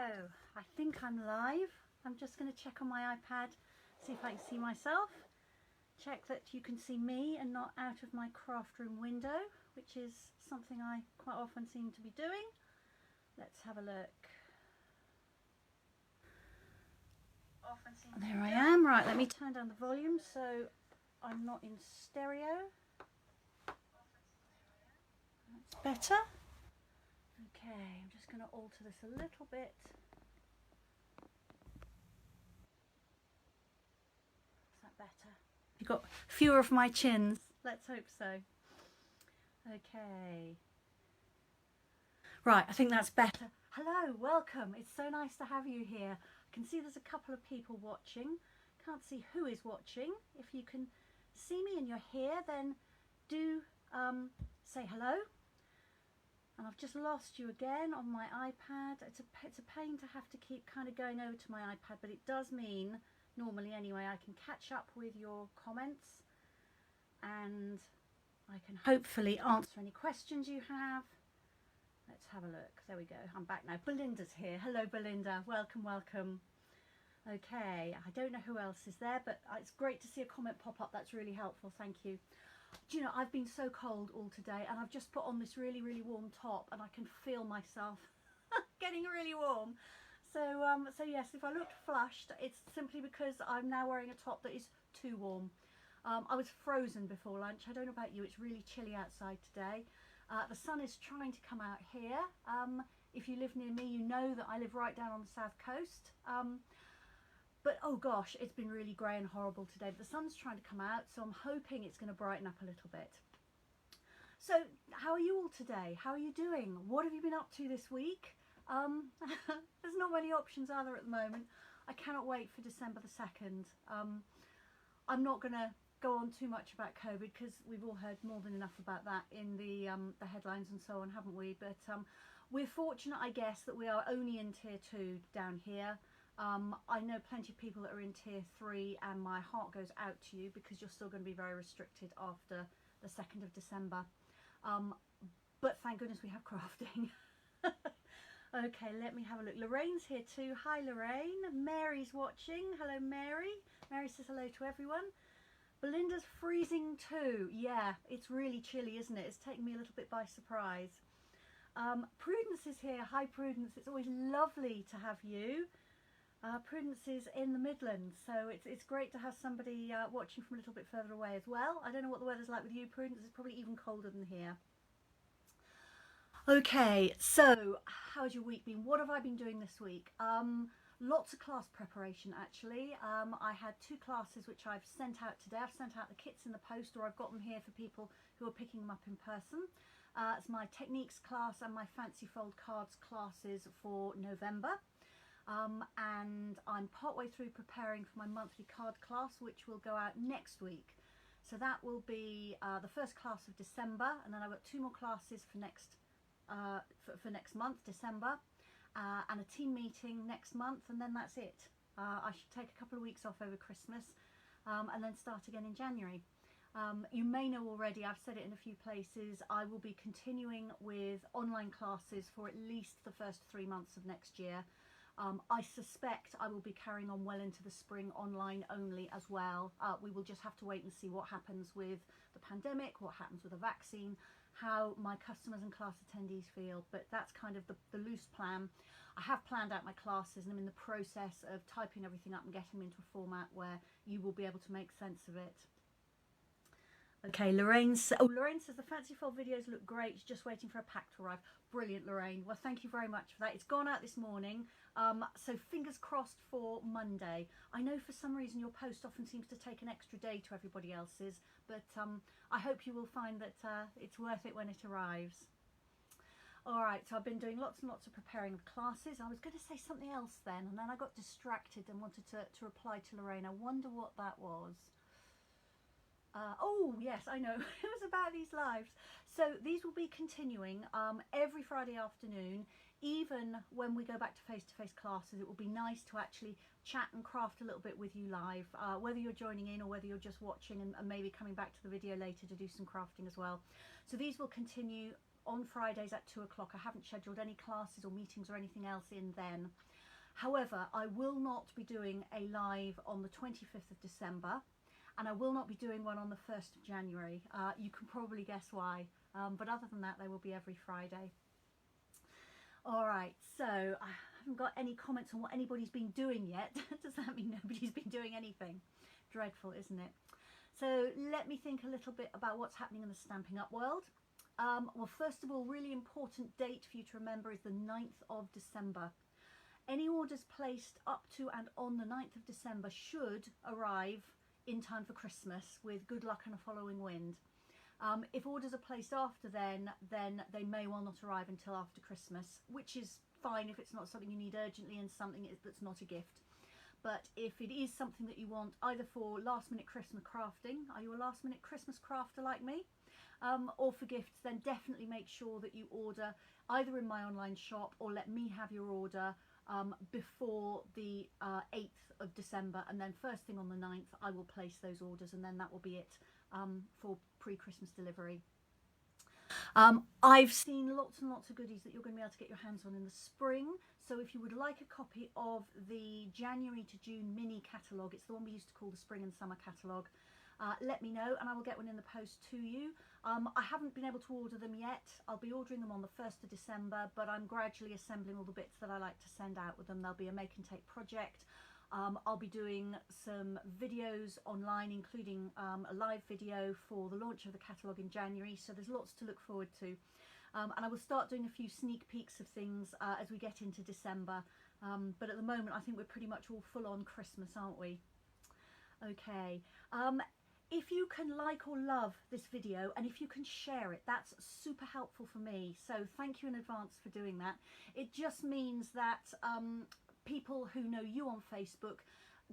So I think I'm live. I'm just going to check on my iPad, see if I can see myself. Check that you can see me and not out of my craft room window, which is something I quite often seem to be doing. Let's have a look. There I am. Right, let me turn down the volume so I'm not in stereo. That's better. Okay, I'm just going to alter this a little bit. Is that better? You've got fewer of my chins. Let's hope so. Okay. Right, I think that's better. Hello, welcome. It's so nice to have you here. I can see there's a couple of people watching. Can't see who is watching. If you can see me and you're here, then do say hello. And I've just lost you again on my iPad. It's a pain to have to keep kind of going over to my iPad, but it does mean, normally anyway, I can catch up with your comments and I can hopefully answer any questions you have. Let's have a look. There we go. I'm back now. Belinda's here. Hello, Belinda. Welcome, welcome. Okay, I don't know who else is there, but it's great to see a comment pop up. That's really helpful. Thank you. Do you know, I've been so cold all today and I've just put on this really, really warm top and I can feel myself getting really warm. So, so yes, if I looked flushed, it's simply because I'm now wearing a top that is too warm. I was frozen before lunch. I don't know about you, it's really chilly outside today. The sun is trying to come out here. If you live near me, you know that I live right down on the south coast. But oh gosh, it's been really grey and horrible today. But the sun's trying to come out, so I'm hoping it's going to brighten up a little bit. So how are you all today? How are you doing? What have you been up to this week? There's not many options are there at the moment. I cannot wait for December the 2nd. I'm not going to go on too much about COVID because we've all heard more than enough about that in the headlines and so on, haven't we? But we're fortunate, I guess, that we are only in tier 2 down here. I know plenty of people that are in tier 3 and my heart goes out to you because you're still going to be very restricted after the 2nd of December. But thank goodness we have crafting. Okay, let me have a look. Lorraine's here too. Hi Lorraine. Mary's watching. Hello Mary. Mary says hello to everyone. Belinda's freezing too. Yeah, it's really chilly, isn't it? It's taken me a little bit by surprise. Prudence is here. Hi Prudence. It's always lovely to have you. Prudence is in the Midlands, so it's great to have somebody watching from a little bit further away as well. I don't know what the weather's like with you, Prudence. It's probably even colder than here. Okay, so how's your week been? What have I been doing this week? Lots of class preparation actually. I had 2 classes which I've sent out today. I've sent out the kits in the post, or I've got them here for people who are picking them up in person. It's my techniques class and my fancy fold cards classes for November. And I'm partway through preparing for my monthly card class, which will go out next week. So that will be the first class of December, and then I've got 2 more classes for next month, December, and a team meeting next month, and then that's it. I should take a couple of weeks off over Christmas and then start again in January. You may know already, I've said it in a few places, I will be continuing with online classes for at least the first 3 months of next year. I suspect I will be carrying on well into the spring online only as well. We will just have to wait and see what happens with the pandemic, what happens with the vaccine, how my customers and class attendees feel, but that's kind of the loose plan. I have planned out my classes and I'm in the process of typing everything up and getting them into a format where you will be able to make sense of it. Okay, Lorraine says the fancy fold videos look great. She's just waiting for a pack to arrive. Brilliant, Lorraine. Well, thank you very much for that. It's gone out this morning, so fingers crossed for Monday. I know for some reason your post often seems to take an extra day to everybody else's, but I hope you will find that it's worth it when it arrives. All right, so I've been doing lots and lots of preparing of classes. I was going to say something else then, and then I got distracted and wanted to reply to Lorraine. I wonder what that was. Oh yes, I know. It was about these lives. So these will be continuing every Friday afternoon. Even when we go back to face-to-face classes, it will be nice to actually chat and craft a little bit with you live, whether you're joining in or whether you're just watching and maybe coming back to the video later to do some crafting as well. So these will continue on Fridays at 2 o'clock. I haven't scheduled any classes or meetings or anything else in then. However, I will not be doing a live on the 25th of December, and I will not be doing one on the 1st of January. You can probably guess why, but other than that, they will be every Friday. All right, so I haven't got any comments on what anybody's been doing yet. Does that mean nobody's been doing anything? Dreadful, isn't it? So let me think a little bit about what's happening in the Stampin' Up world. Well, first of all, really important date for you to remember is the 9th of December. Any orders placed up to and on the 9th of December should arrive in time for Christmas with good luck and a following wind. If orders are placed after then they may well not arrive until after Christmas, which is fine if it's not something you need urgently and something that's not a gift. But if it is something that you want either for last minute Christmas crafting, are you a last minute Christmas crafter like me? Or for gifts, then definitely make sure that you order either in my online shop or let me have your order before the 8th of December, and then first thing on the 9th I will place those orders, and then that will be it for pre-Christmas delivery. I've seen lots and lots of goodies that you're going to be able to get your hands on in the spring. So if you would like a copy of the January to June mini catalogue, it's the one we used to call the spring and summer catalogue, let me know and I will get one in the post to you. I haven't been able to order them yet. I'll be ordering them on the 1st of December, but I'm gradually assembling all the bits that I like to send out with them. There'll be a make and take project. I'll be doing some videos online, including a live video for the launch of the catalogue in January, so there's lots to look forward to. And I will start doing a few sneak peeks of things as we get into December, but at the moment I think we're pretty much all full on Christmas, aren't we? Okay, if you can like or love this video and if you can share it, that's super helpful for me, so thank you in advance for doing that. It just means that people who know you on Facebook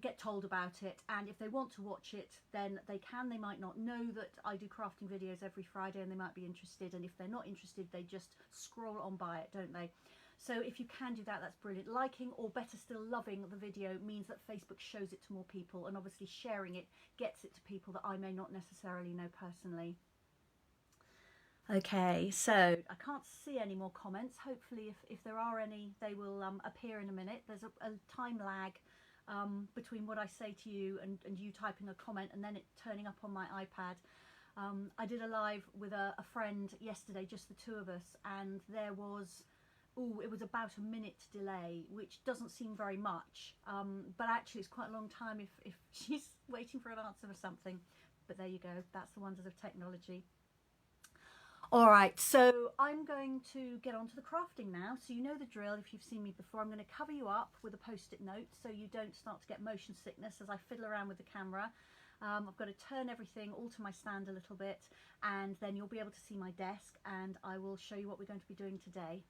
get told about it, and if they want to watch it then they can. They might not know that I do crafting videos every Friday and they might be interested, and if they're not interested they just scroll on by it, don't they? So if you can do that, that's brilliant. Liking, or better still loving the video means that Facebook shows it to more people, and obviously sharing it gets it to people that I may not necessarily know personally. Okay, so I can't see any more comments. Hopefully if there are any, they will appear in a minute. There's a time lag between what I say to you and you typing a comment and then it turning up on my iPad. I did a live with a friend yesterday, just the two of us, and there was, it was about a minute delay, which doesn't seem very much, but actually it's quite a long time if she's waiting for an answer or something. But there you go, that's the wonders of technology. All right, so I'm going to get on to the crafting now. So you know the drill if you've seen me before. I'm going to cover you up with a post-it note so you don't start to get motion sickness as I fiddle around with the camera. I've got to turn everything, alter my stand a little bit, and then you'll be able to see my desk and I will show you what we're going to be doing today.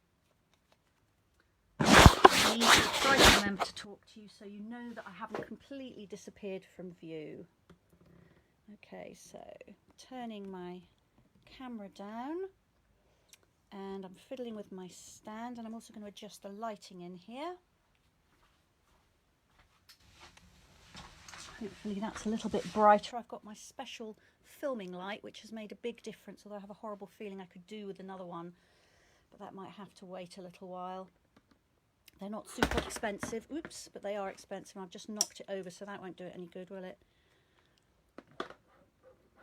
I need to try to remember to talk to you so you know that I haven't completely disappeared from view. Okay, so turning my camera down and I'm fiddling with my stand, and I'm also going to adjust the lighting in here. Hopefully that's a little bit brighter. I've got my special filming light which has made a big difference, although I have a horrible feeling I could do with another one, but that might have to wait a little while. They're not super expensive, oops, but they are expensive. I've just knocked it over, so that won't do it any good, will it?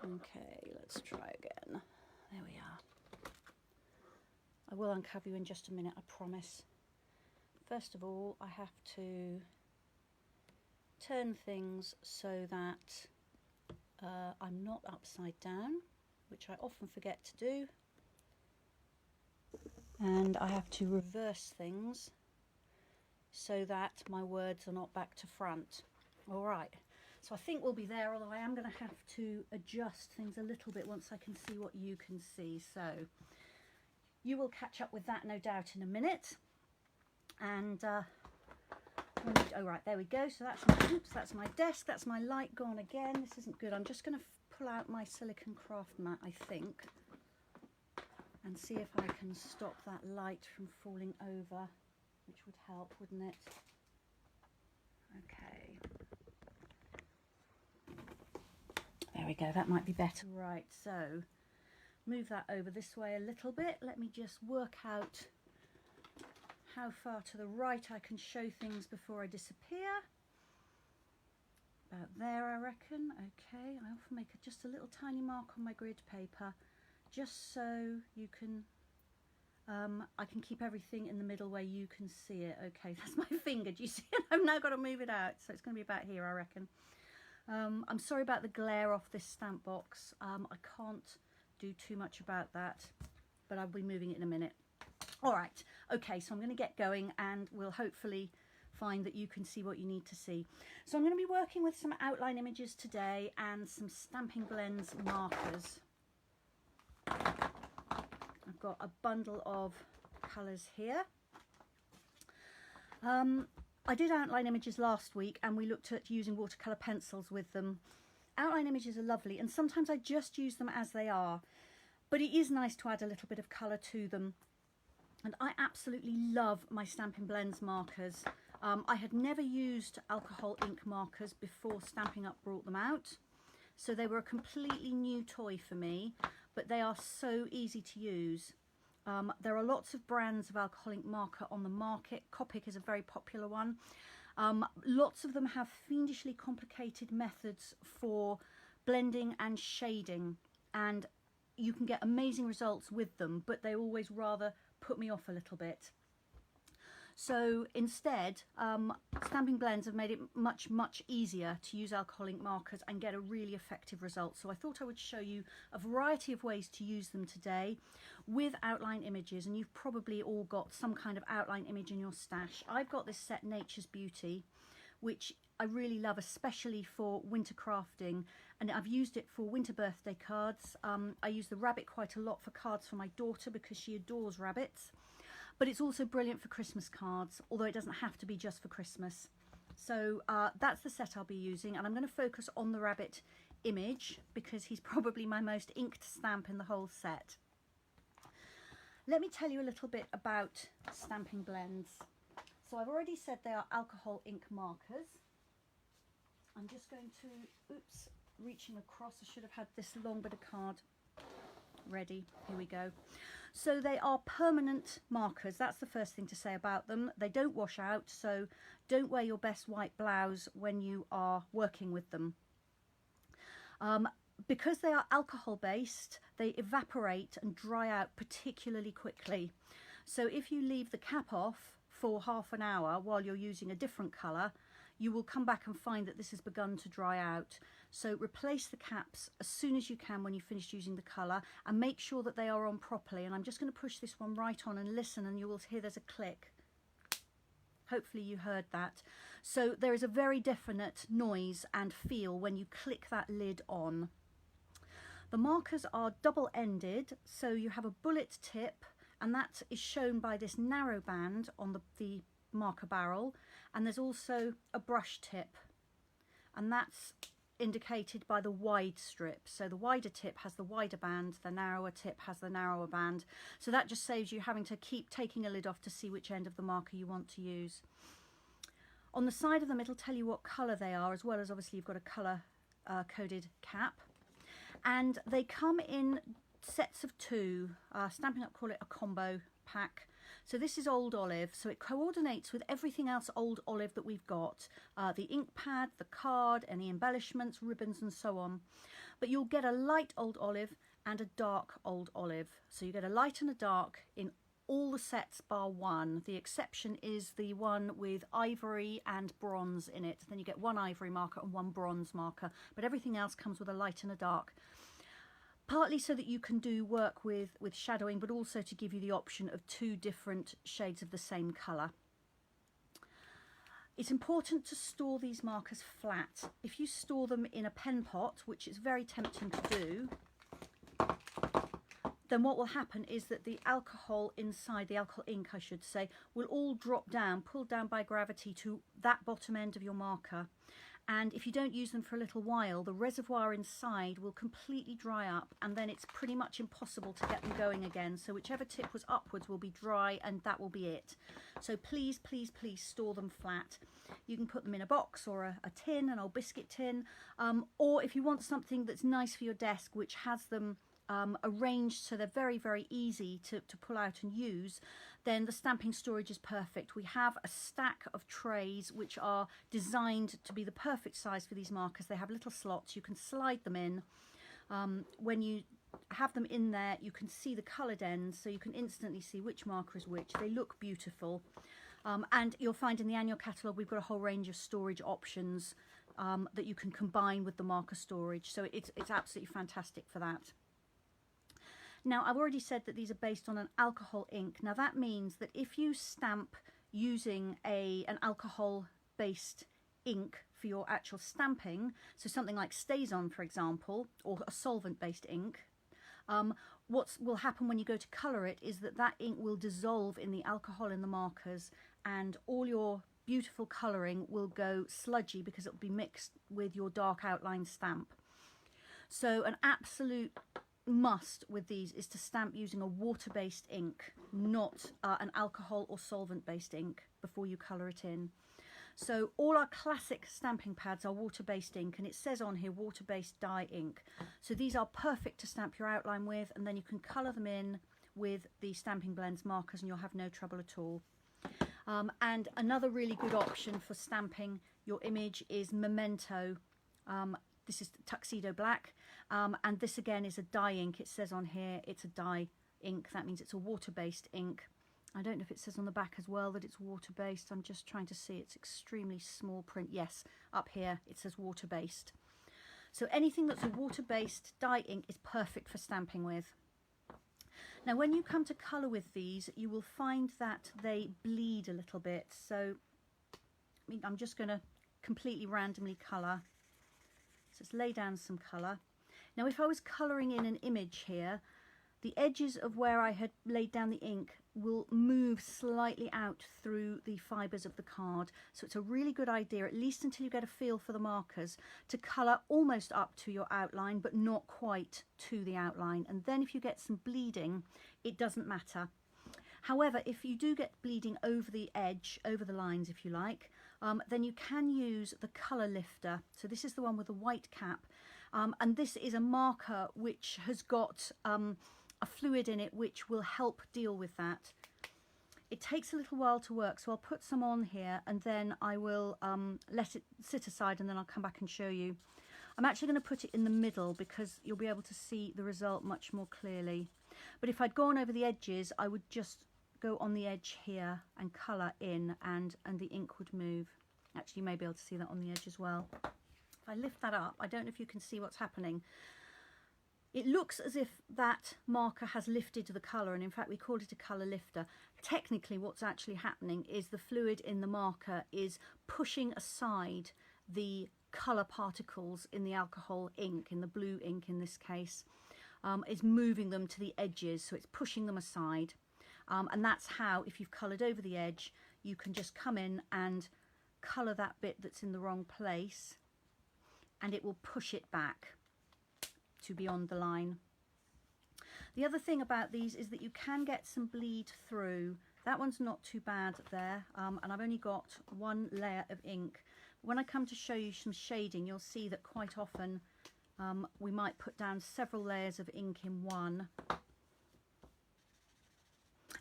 Okay, let's try again. There we are. I will uncover you in just a minute, I promise. First of all, I have to turn things so that I'm not upside down, which I often forget to do. And I have to reverse things so that my words are not back to front. All right. So I think we'll be there, although I am going to have to adjust things a little bit once I can see what you can see. So you will catch up with that, no doubt, in a minute. And oh right, there we go. So that's my, oops, that's my desk. That's my light gone again. This isn't good. I'm just going to pull out my silicone craft mat, I think, and see if I can stop that light from falling over, which would help, wouldn't it? Okay. There we go, that might be better. Right, so move that over this way a little bit. Let me just work out how far to the right I can show things before I disappear. About there, I reckon. Okay, I often make just a little tiny mark on my grid paper, just so you can, I can keep everything in the middle where you can see it. Okay, that's my finger, do you see it? I've now got to move it out, so it's going to be about here, I reckon. I'm sorry about the glare off this stamp box. I can't do too much about that, but I'll be moving it in a minute. All right, okay, so I'm going to get going and we'll hopefully find that you can see what you need to see. So I'm going to be working with some outline images today and some Stampin Blends markers. I've got a bundle of colours here. I did outline images last week and we looked at using watercolour pencils with them. Outline images are lovely and sometimes I just use them as they are, but it is nice to add a little bit of colour to them. And I absolutely love my Stampin Blends markers. I had never used alcohol ink markers before Stampin' Up brought them out, so they were a completely new toy for me, but they are so easy to use. There are lots of brands of alcohol ink marker on the market. Copic is a very popular one. Lots of them have fiendishly complicated methods for blending and shading, and you can get amazing results with them, but they always rather put me off a little bit. So instead, Stampin Blends have made it much easier to use alcohol ink markers and get a really effective result. So I thought I would show you a variety of ways to use them today with outline images, and you've probably all got some kind of outline image in your stash. I've got this set Nature's Beauty, which I really love, especially for winter crafting, and I've used it for winter birthday cards. I use the rabbit quite a lot for cards for my daughter because she adores rabbits. But it's also brilliant for Christmas cards, although it doesn't have to be just for Christmas. So that's the set I'll be using, and I'm going to focus on the rabbit image because he's probably my most inked stamp in the whole set. Let me tell you a little bit about Stampin Blends. So I've already said they are alcohol ink markers. I'm just going to, oops, reaching across. I should have had this long bit of card ready. Here we go. So they are permanent markers. That's the first thing to say about them. They don't wash out, so don't wear your best white blouse when you are working with them. Because they are alcohol based, they evaporate and dry out particularly quickly. So if you leave the cap off for half an hour while you're using a different colour, you will come back and find that this has begun to dry out. So replace the caps as soon as you can when you finish using the colour, and make sure that they are on properly. And I'm just going to push this one right on and listen, and you will hear there's a click. Hopefully you heard that. So there is a very definite noise and feel when you click that lid on. The markers are double-ended, so you have a bullet tip, and that is shown by this narrow band on the marker barrel, and there's also a brush tip, and that's indicated by the wide strip. So the wider tip has the wider band, the narrower tip has the narrower band, so that just saves you having to keep taking a lid off to see which end of the marker you want to use. On the side of them it'll tell you what colour they are, as well as obviously you've got a colour coded cap, and they come in sets of two. Stampin' Up call it a combo pack. So this is Old Olive, so it coordinates with everything else Old Olive that we've got, the ink pad, the card, any embellishments, ribbons and so on. But you'll get a light Old Olive and a dark Old Olive. So you get a light and a dark in all the sets bar one. The exception is the one with ivory and bronze in it. Then you get one ivory marker and one bronze marker, but everything else comes with a light and a dark. Partly so that you can do work with shadowing, but also to give you the option of two different shades of the same colour. It's important to store these markers flat. If you store them in a pen pot, which is very tempting to do, then what will happen is that the alcohol inside, the alcohol ink I should say, will all drop down, pulled down by gravity to that bottom end of your marker. And if you don't use them for a little while, the reservoir inside will completely dry up, and then it's pretty much impossible to get them going again. So whichever tip was upwards will be dry, and that will be it. So please, please, please store them flat. You can put them in a box or a tin, an old biscuit tin, or if you want something that's nice for your desk, which has them arranged so they're very, very easy to pull out and use, then the stamping storage is perfect. We have a stack of trays which are designed to be the perfect size for these markers. They have little slots, you can slide them in. When you have them in there, you can see the coloured ends, so you can instantly see which marker is which. They look beautiful. And you'll find in the annual catalogue we've got a whole range of storage options that you can combine with the marker storage. So it's absolutely fantastic for that. Now, I've already said that these are based on an alcohol ink. Now, that means that if you stamp using an alcohol-based ink for your actual stamping, so something like StazOn, for example, or a solvent-based ink, what will happen when you go to colour it is that ink will dissolve in the alcohol in the markers, and all your beautiful colouring will go sludgy because it will be mixed with your dark outline stamp. So an absolute must with these is to stamp using a water-based ink, not an alcohol or solvent-based ink, before you colour it in. So all our classic stamping pads are water-based ink, and it says on here water-based dye ink. So these are perfect to stamp your outline with, and then you can colour them in with the Stampin Blends markers and you'll have no trouble at all. And another really good option for stamping your image is Memento. This is Tuxedo Black, and this again is a dye ink. It says on here it's a dye ink. That means it's a water-based ink. I don't know if it says on the back as well that it's water-based. I'm just trying to see. It's extremely small print. Yes, up here it says water-based. So anything that's a water-based dye ink is perfect for stamping with. Now, when you come to colour with these, you will find that they bleed a little bit. So I'm just going to completely randomly colour. So let's lay down some colour. Now, if I was colouring in an image here, the edges of where I had laid down the ink will move slightly out through the fibres of the card. So it's a really good idea, at least until you get a feel for the markers, to colour almost up to your outline, but not quite to the outline. And then if you get some bleeding, it doesn't matter. However, if you do get bleeding over the edge, over the lines if you like, then you can use the colour lifter. So this is the one with the white cap, and this is a marker which has got a fluid in it which will help deal with that. It takes a little while to work, so I'll put some on here and then I will let it sit aside, and then I'll come back and show you. I'm actually going to put it in the middle because you'll be able to see the result much more clearly. But if I'd gone over the edges, I would just go on the edge here and colour in, and the ink would move. Actually, you may be able to see that on the edge as well. If I lift that up, I don't know if you can see what's happening. It looks as if that marker has lifted the colour, and in fact we call it a colour lifter. Technically what's actually happening is the fluid in the marker is pushing aside the colour particles in the alcohol ink, in the blue ink in this case, is moving them to the edges, so it's pushing them aside. And that's how, if you've coloured over the edge, you can just come in and colour that bit that's in the wrong place, and it will push it back to beyond the line. The other thing about these is that you can get some bleed through. That one's not too bad there, and I've only got one layer of ink. When I come to show you some shading, you'll see that quite often we might put down several layers of ink in one,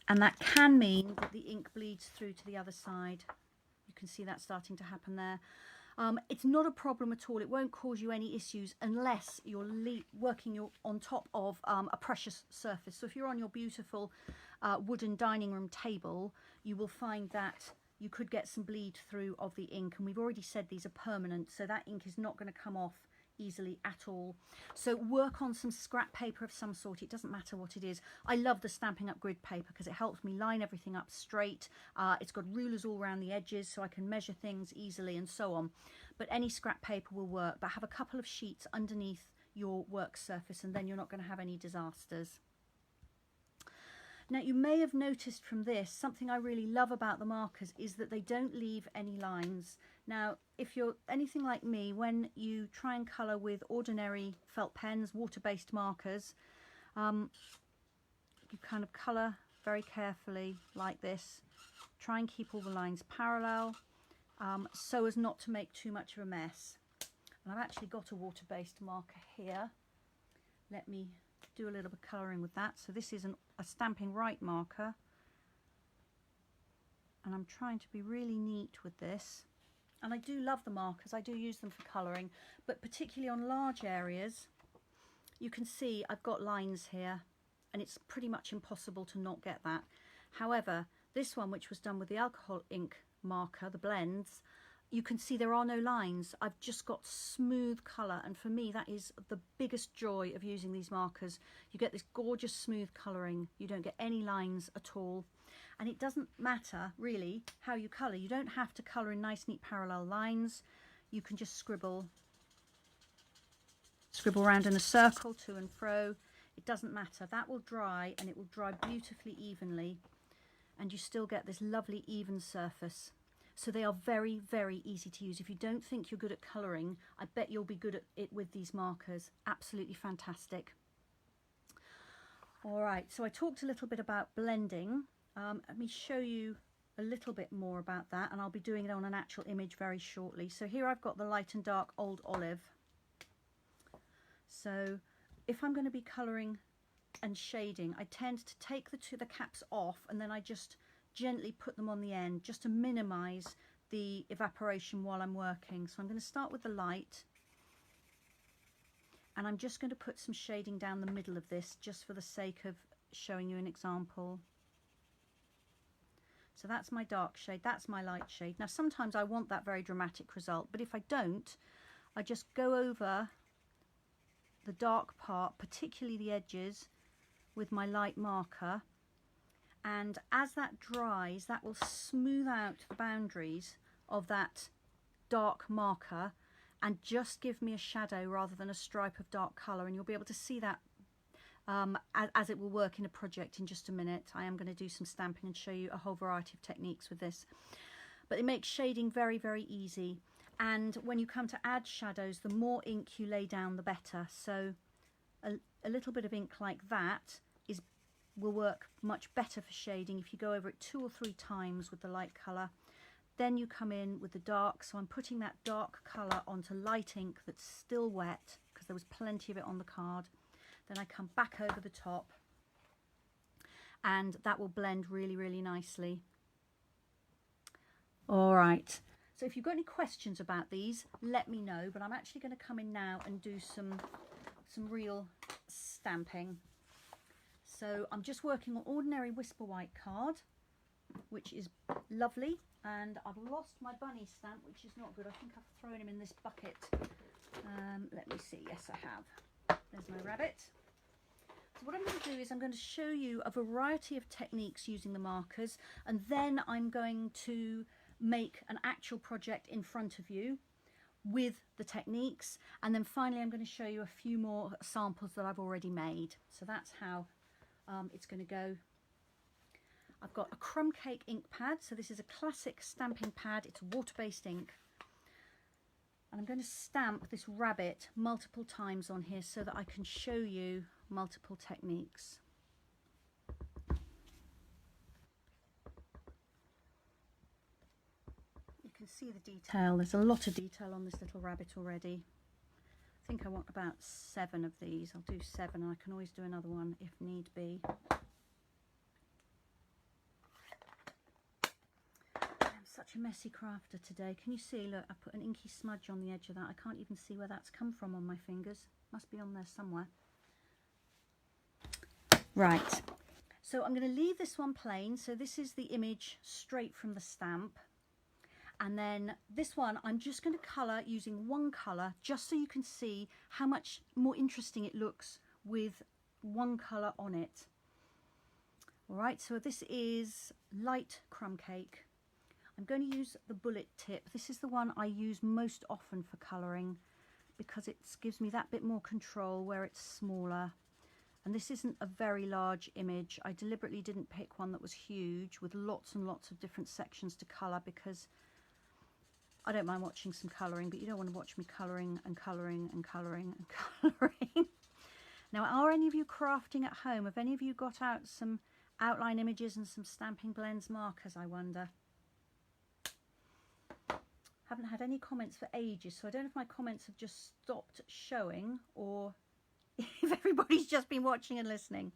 and that can mean that the ink bleeds through to the other side. You can see that starting to happen there. It's not a problem at all. It won't cause you any issues unless you're working on top of a precious surface. So if you're on your beautiful wooden dining room table, you will find that you could get some bleed through of the ink, and we've already said these are permanent, so that ink is not going to come off easily at all. So work on some scrap paper of some sort. It doesn't matter what it is. I love the Stampin' Up grid paper because it helps me line everything up straight. It's got rulers all around the edges so I can measure things easily and so on. But any scrap paper will work, but have a couple of sheets underneath your work surface, and then you're not going to have any disasters. Now, you may have noticed from this, something I really love about the markers is that they don't leave any lines. Now, if you're anything like me, when you try and colour with ordinary felt pens, water-based markers, you kind of colour very carefully like this. Try and keep all the lines parallel so as not to make too much of a mess. And I've actually got a water-based marker here. Let me do a little bit of colouring with that. So this is a Stampin' Right marker, and I'm trying to be really neat with this. And I do love the markers, I do use them for colouring, but particularly on large areas, you can see I've got lines here, and it's pretty much impossible to not get that. However, this one, which was done with the alcohol ink marker, the blends, you can see there are no lines. I've just got smooth colour, and for me that is the biggest joy of using these markers. You get this gorgeous smooth colouring, you don't get any lines at all. And it doesn't matter really how you colour. You don't have to colour in nice neat parallel lines. You can just scribble around in a circle to and fro. It doesn't matter. That will dry, and it will dry beautifully evenly, and you still get this lovely even surface. So they are very, very easy to use. If you don't think you're good at colouring, I bet you'll be good at it with these markers. Absolutely fantastic. All right, so I talked a little bit about blending. Let me show you a little bit more about that, and I'll be doing it on an actual image very shortly. So here I've got the light and dark old olive. So if I'm going to be colouring and shading, I tend to take the caps off, and then I just gently put them on the end just to minimise the evaporation while I'm working. So I'm going to start with the light, and I'm just going to put some shading down the middle of this just for the sake of showing you an example. So that's my dark shade, that's my light shade. Now sometimes I want that very dramatic result, but if I don't, I just go over the dark part, particularly the edges, with my light marker, and as that dries, that will smooth out the boundaries of that dark marker and just give me a shadow rather than a stripe of dark colour, and you'll be able to see that as it will work in a project in just a minute. I am going to do some stamping and show you a whole variety of techniques with this, but it makes shading very, very easy. And when you come to add shadows, the more ink you lay down, the better. So a little bit of ink like that will work much better for shading if you go over it 2 or 3 times with the light colour. Then you come in with the dark, so I'm putting that dark colour onto light ink that's still wet because there was plenty of it on the card. Then I come back over the top, and that will blend really, really nicely. All right, so if you've got any questions about these, let me know, but I'm actually going to come in now and do some real stamping. So I'm just working on ordinary Whisper White card, which is lovely, and I've lost my bunny stamp, which is not good. I think I've thrown him in this bucket. Let me see. Yes, I have. There's my rabbit. So what I'm going to do is I'm going to show you a variety of techniques using the markers, and then I'm going to make an actual project in front of you with the techniques, and then finally I'm going to show you a few more samples that I've already made. So that's how it's going to go. I've got a crumb cake ink pad, so this is a classic stamping pad. It's water-based ink, and I'm going to stamp this rabbit multiple times on here so that I can show you multiple techniques. You can see the detail. There's a lot of detail on this little rabbit already. I think I want about 7 of these. I'll do 7, and I can always do another one if need be. I'm such a messy crafter today. Can you see? Look, I put an inky smudge on the edge of that. I can't even see where that's come from on my fingers. Must be on there somewhere. Right, so I'm going to leave this one plain. So this is the image straight from the stamp. And then this one, I'm just going to colour using one colour, just so you can see how much more interesting it looks with one colour on it. All right, so this is light crumb cake. I'm going to use the bullet tip. This is the one I use most often for colouring because it gives me that bit more control where it's smaller. And this isn't a very large image. I deliberately didn't pick one that was huge with lots and lots of different sections to colour because I don't mind watching some colouring, but you don't want to watch me colouring and colouring and colouring and colouring. Now, are any of you crafting at home? Have any of you got out some outline images and some Stampin Blends markers, I wonder? Haven't had any comments for ages, so I don't know if my comments have just stopped showing or if everybody's just been watching and listening.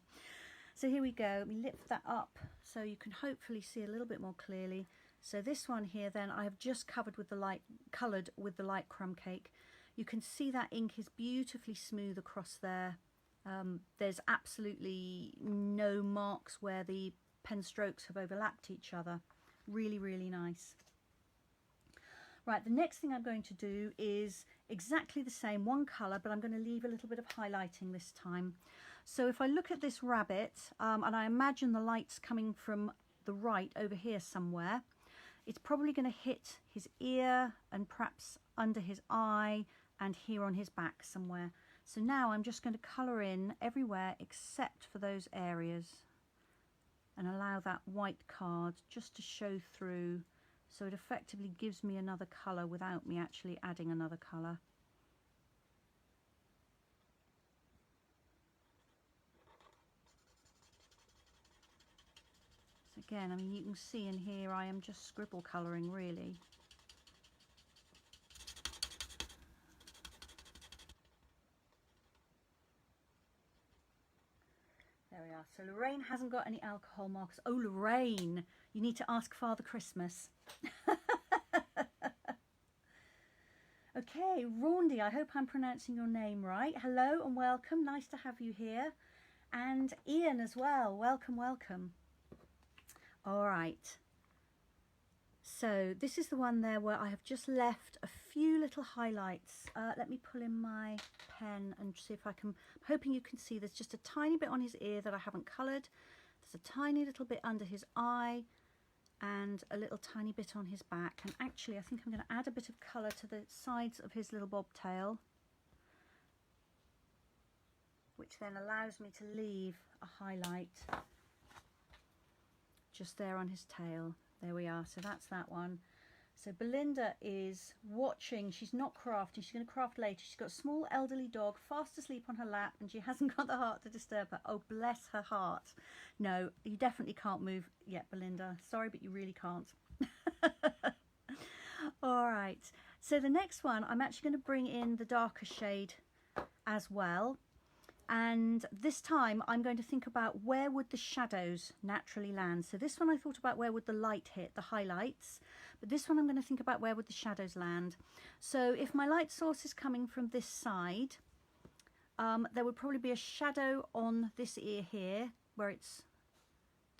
So here we go. Let me lift that up so you can hopefully see a little bit more clearly. So this one here then I have just covered with the light, coloured with the light crumb cake. You can see that ink is beautifully smooth across there. There's absolutely no marks where the pen strokes have overlapped each other. Really, really nice. Right, the next thing I'm going to do is exactly the same, one colour, but I'm going to leave a little bit of highlighting this time. So if I look at this rabbit, and I imagine the light's coming from the right over here somewhere, it's probably going to hit his ear and perhaps under his eye and here on his back somewhere. So now I'm just going to colour in everywhere except for those areas and allow that white card just to show through, so it effectively gives me another colour without me actually adding another colour. So again, I mean, you can see in here I am just scribble colouring really. There we are. So Lorraine hasn't got any alcohol marks. Oh, Lorraine, you need to ask Father Christmas. Okay, Raundi, I hope I'm pronouncing your name right. Hello and welcome. Nice to have you here. And Ian as well. Welcome, welcome. All right. So this is the one there where I have just left a few little highlights. Let me pull in my pen and see if I can. I'm hoping you can see there's just a tiny bit on his ear that I haven't coloured. There's a tiny little bit under his eye and a little tiny bit on his back. And actually I think I'm going to add a bit of colour to the sides of his little bobtail, which then allows me to leave a highlight just there on his tail. There we are. So that's that one. So Belinda is watching. She's not crafting. She's going to craft later. She's got a small elderly dog fast asleep on her lap and she hasn't got the heart to disturb her. Oh, bless her heart. No, you definitely can't move yet, Belinda. Sorry, but you really can't. All right. So the next one, I'm actually going to bring in the darker shade as well. And this time I'm going to think about where would the shadows naturally land. So this one I thought about where would the light hit, the highlights, but this one I'm going to think about where would the shadows land. So if my light source is coming from this side, there would probably be a shadow on this ear here where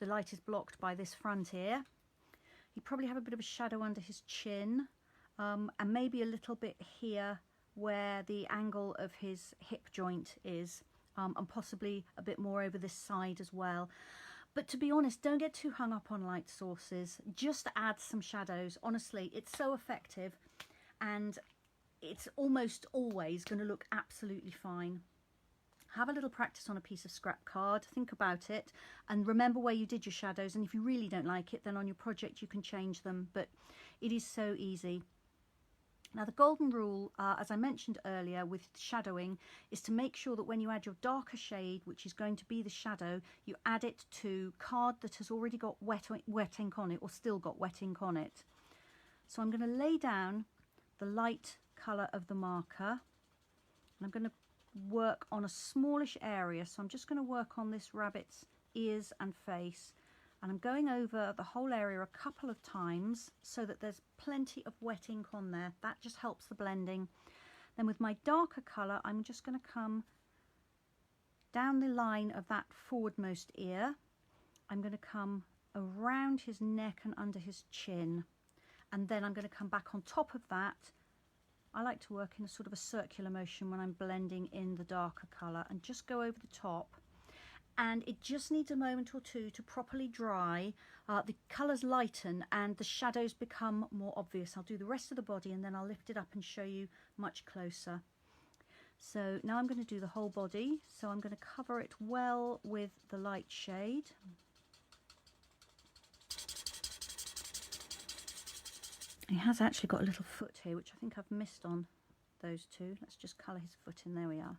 the light is blocked by this front ear. You'd probably have a bit of a shadow under his chin, and maybe a little bit here where the angle of his hip joint is. And possibly a bit more over this side as well. But to be honest, don't get too hung up on light sources. Just add some shadows. Honestly, it's so effective and it's almost always going to look absolutely fine. Have a little practice on a piece of scrap card, think about it, and remember where you did your shadows. And if you really don't like it, then on your project you can change them. But it is so easy. Now the golden rule, as I mentioned earlier with shadowing, is to make sure that when you add your darker shade, which is going to be the shadow, you add it to card that has already got wet ink on it or still got wet ink on it. So I'm going to lay down the light colour of the marker and I'm going to work on a smallish area. So I'm just going to work on this rabbit's ears and face. And I'm going over the whole area a couple of times so that there's plenty of wet ink on there. That just helps the blending. Then with my darker colour, I'm just going to come down the line of that forwardmost ear. I'm going to come around his neck and under his chin. And then I'm going to come back on top of that. I like to work in a sort of a circular motion when I'm blending in the darker colour and just go over the top. And it just needs a moment or two to properly dry. The colours lighten and the shadows become more obvious. I'll do the rest of the body and then I'll lift it up and show you much closer. So now I'm going to do the whole body. So I'm going to cover it well with the light shade. He has actually got a little foot here, which I think I've missed on those two. Let's just colour his foot in. There we are.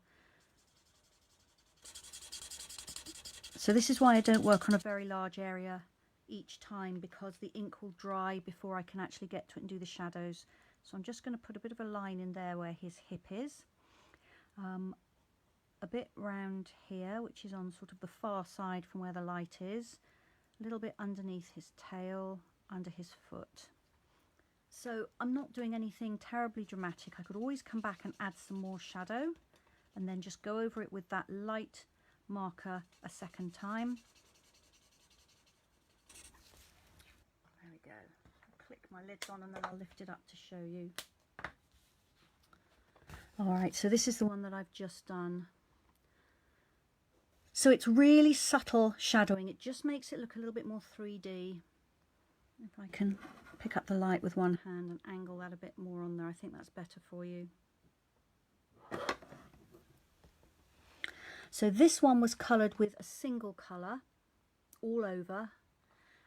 So this is why I don't work on a very large area each time, because the ink will dry before I can actually get to it and do the shadows. So I'm just going to put a bit of a line in there where his hip is, a bit round here, which is on sort of the far side from where the light is, a little bit underneath his tail, under his foot. So I'm not doing anything terribly dramatic. I could always come back and add some more shadow and then just go over it with that light marker a second time. There we go. I'll click my lids on and then I'll lift it up to show you. Alright, so this is the one that I've just done. So it's really subtle shadowing. It just makes it look a little bit more 3D. If I can pick up the light with one hand and angle that a bit more on there, I think that's better for you. So this one was coloured with a single colour all over,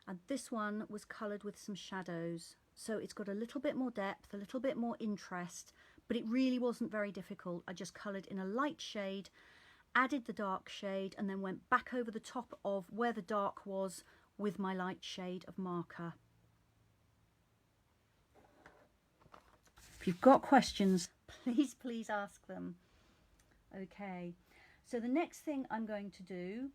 and this one was coloured with some shadows. So it's got a little bit more depth, a little bit more interest, but it really wasn't very difficult. I just coloured in a light shade, added the dark shade, and then went back over the top of where the dark was with my light shade of marker. If you've got questions, please ask them. Okay, so the next thing I'm going to do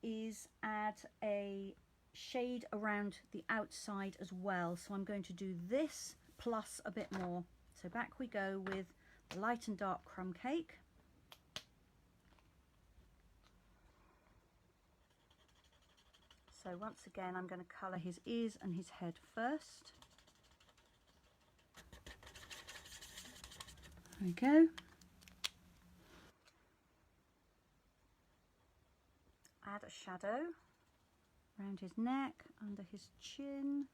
is add a shade around the outside as well. So I'm going to do this plus a bit more. So back we go with the light and dark crumb cake. So once again, I'm going to colour his ears and his head first. There we go. Add a shadow around his neck, under his chin,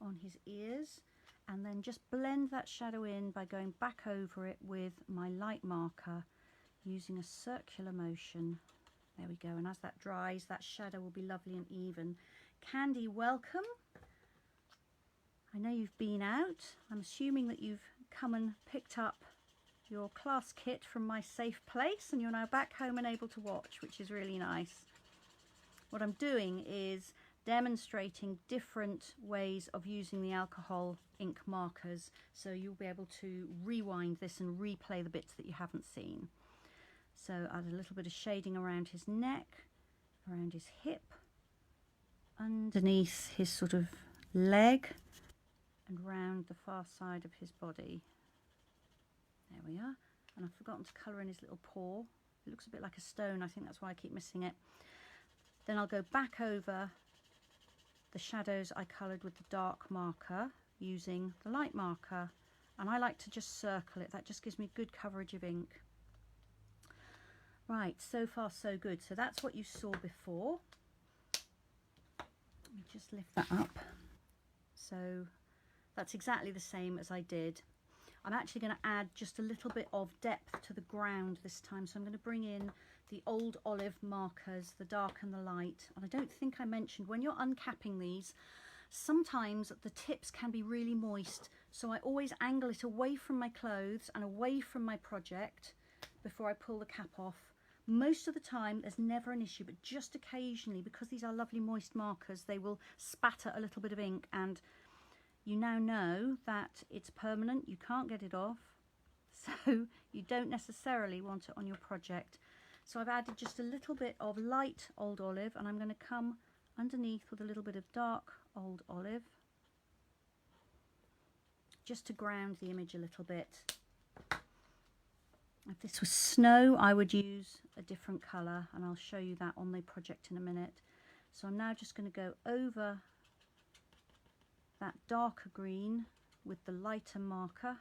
on his ears, and then just blend that shadow in by going back over it with my light marker using a circular motion. There we go, and as that dries, that shadow will be lovely and even. Candy, welcome. I know you've been out. I'm assuming that you've come and picked up your class kit from my safe place and you're now back home and able to watch, which is really nice. What I'm doing is demonstrating different ways of using the alcohol ink markers, so you'll be able to rewind this and replay the bits that you haven't seen. So add a little bit of shading around his neck, around his hip, underneath his sort of leg, and round the far side of his body. There we are. And I've forgotten to colour in his little paw. It looks a bit like a stone. I think that's why I keep missing it. Then I'll go back over the shadows I coloured with the dark marker using the light marker. And I like to just circle it. That just gives me good coverage of ink. Right, so far so good. So that's what you saw before. Let me just lift that up. So that's exactly the same as I did. I'm actually going to add just a little bit of depth to the ground this time. So I'm going to bring in the old olive markers, the dark and the light. And I don't think I mentioned, when you're uncapping these, sometimes the tips can be really moist. So I always angle it away from my clothes and away from my project before I pull the cap off. Most of the time there's never an issue, but just occasionally, because these are lovely moist markers, they will spatter a little bit of ink, and you now know that it's permanent, you can't get it off, so you don't necessarily want it on your project. So I've added just a little bit of light old olive, and I'm going to come underneath with a little bit of dark old olive, just to ground the image a little bit. If this was snow, I would use a different colour, and I'll show you that on the project in a minute. So I'm now just going to go over that darker green with the lighter marker,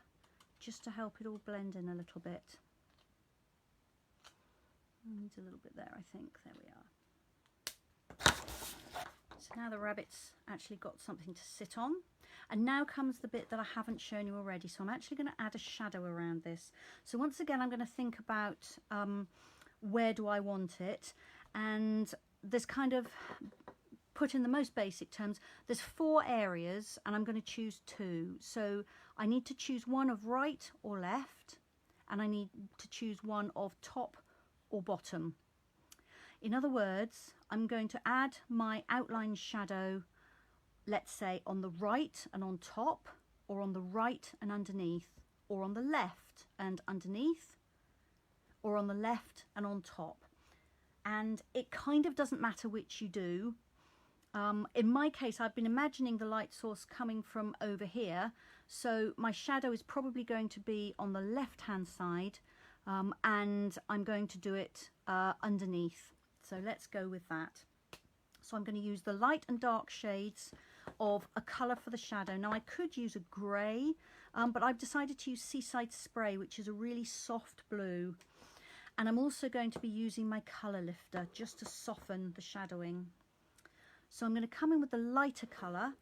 just to help it all blend in a little bit. Needs a little bit there, I think. There we are. So now the rabbit's actually got something to sit on. And now comes the bit that I haven't shown you already. So I'm actually going to add a shadow around this. So once again, I'm going to think about where do I want it. And there's kind of, put in the most basic terms, there's 4 areas and I'm going to choose 2. So I need to choose one of right or left, and I need to choose one of top or bottom. In other words, I'm going to add my outline shadow, let's say on the right and on top, or on the right and underneath, or on the left and underneath, or on the left and on top. And it kind of doesn't matter which you do. In my case, I've been imagining the light source coming from over here, so my shadow is probably going to be on the left hand side, and I'm going to do it underneath. So let's go with that. So I'm going to use the light and dark shades of a colour for the shadow. Now I could use a grey, but I've decided to use Seaside Spray, which is a really soft blue. And I'm also going to be using my colour lifter just to soften the shadowing. So I'm going to come in with the lighter colour,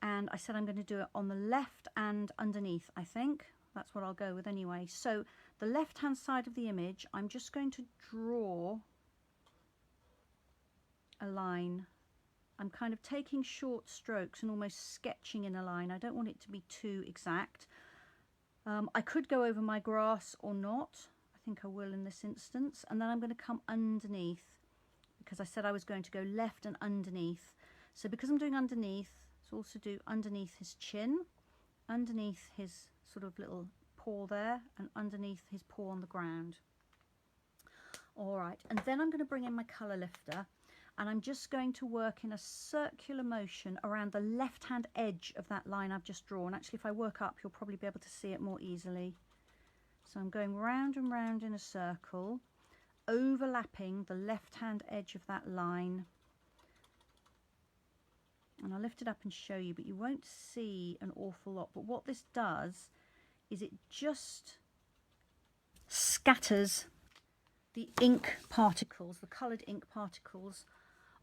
and I said I'm going to do it on the left and underneath. I think that's what I'll go with anyway. So the left hand side of the image, I'm just going to draw a line. I'm kind of taking short strokes and almost sketching in a line. I don't want it to be too exact. I could go over my grass or not. I think I will in this instance. And then I'm going to come underneath, because I said I was going to go left and underneath. So because I'm doing underneath, let's also do underneath his chin, underneath his sort of little paw there, and underneath his paw on the ground. All right, and then I'm going to bring in my colour lifter, and I'm just going to work in a circular motion around the left-hand edge of that line I've just drawn. Actually, if I work up, you'll probably be able to see it more easily. So I'm going round and round in a circle, overlapping the left-hand edge of that line. And I'll lift it up and show you, but you won't see an awful lot. But what this does is it just scatters the ink particles, the coloured ink particles,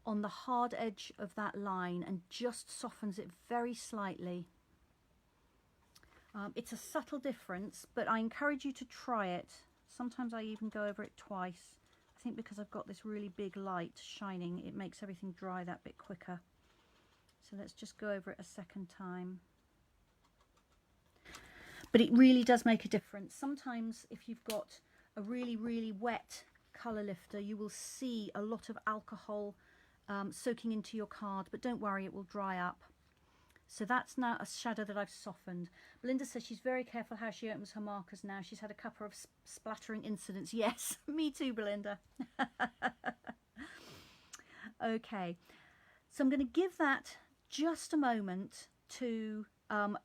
on the hard edge of that line and just softens it very slightly. It's a subtle difference, but I encourage you to try it. Sometimes I even go over it twice. I think because I've got this really big light shining, it makes everything dry that bit quicker. So let's just go over it a second time. But it really does make a difference. Sometimes if you've got a really, really wet colour lifter, you will see a lot of alcohol soaking into your card, but don't worry, it will dry up. So that's now a shadow that I've softened. Belinda says she's very careful how she opens her markers now. She's had a couple of splattering incidents. Yes, me too, Belinda. Okay, so I'm going to give that just a moment to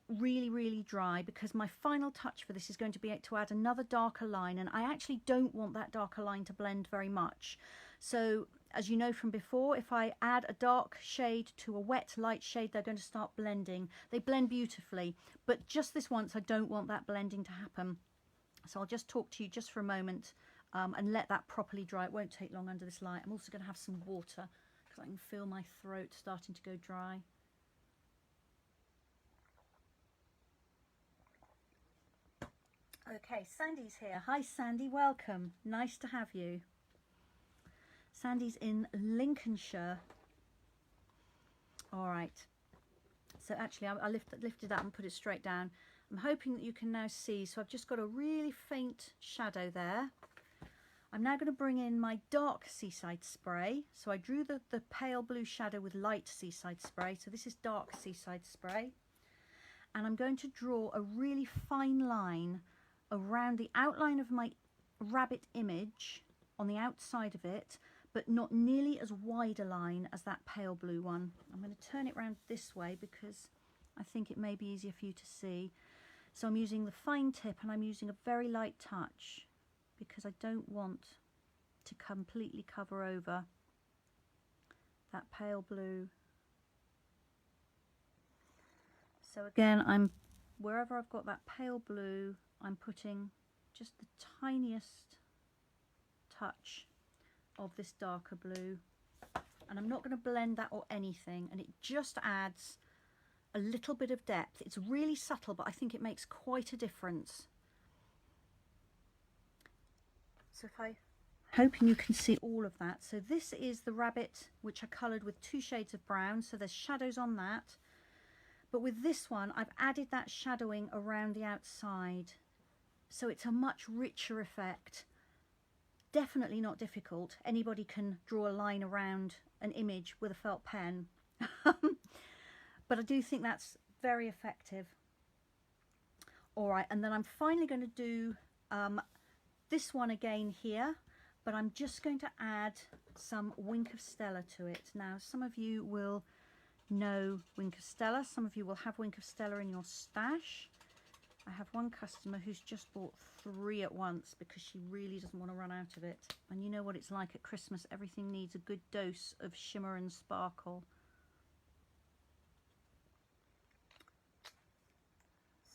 really, really dry, because my final touch for this is going to be to add another darker line, and I actually don't want that darker line to blend very much. So as you know from before, if I add a dark shade to a wet light shade, they're going to start blending. They blend beautifully, but just this once I don't want that blending to happen. So I'll just talk to you just for a moment and let that properly dry. It won't take long under this light. I'm also going to have some water because I can feel my throat starting to go dry. Okay, Sandy's here. Hi Sandy, welcome. Nice to have you. Sandy's in Lincolnshire. All right. So actually I lifted it up and put it straight down. I'm hoping that you can now see. So I've just got a really faint shadow there. I'm now going to bring in my dark Seaside Spray. So I drew the pale blue shadow with light Seaside Spray. So this is dark Seaside Spray. And I'm going to draw a really fine line around the outline of my rabbit image on the outside of it, but not nearly as wide a line as that pale blue one. I'm going to turn it around this way because I think it may be easier for you to see. So I'm using the fine tip and I'm using a very light touch because I don't want to completely cover over that pale blue. So again, wherever I've got that pale blue, I'm putting just the tiniest touch of this darker blue, and I'm not going to blend that or anything, and it just adds a little bit of depth. It's really subtle, but I think it makes quite a difference. So hoping you can see all of that. So this is the rabbit, which I coloured with 2 shades of brown, so there's shadows on that. But with this one, I've added that shadowing around the outside, so it's a much richer effect. Definitely not difficult. Anybody can draw a line around an image with a felt pen. But I do think that's very effective. All right, and then I'm finally going to do this one again here, but I'm just going to add some Wink of Stella to it. Now, some of you will know Wink of Stella, some of you will have Wink of Stella in your stash. I have one customer who's just bought 3 at once because she really doesn't want to run out of it. And you know what it's like at Christmas, everything needs a good dose of shimmer and sparkle.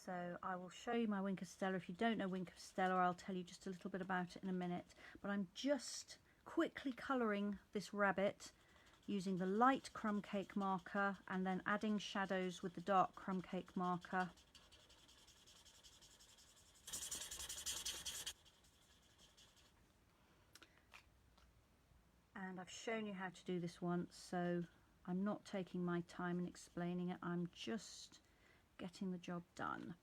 So I will show you my Wink of Stella. If you don't know Wink of Stella, I'll tell you just a little bit about it in a minute. But I'm just quickly colouring this rabbit using the light crumb cake marker and then adding shadows with the dark crumb cake marker. And I've shown you how to do this once, so I'm not taking my time in explaining it. I'm just getting the job done.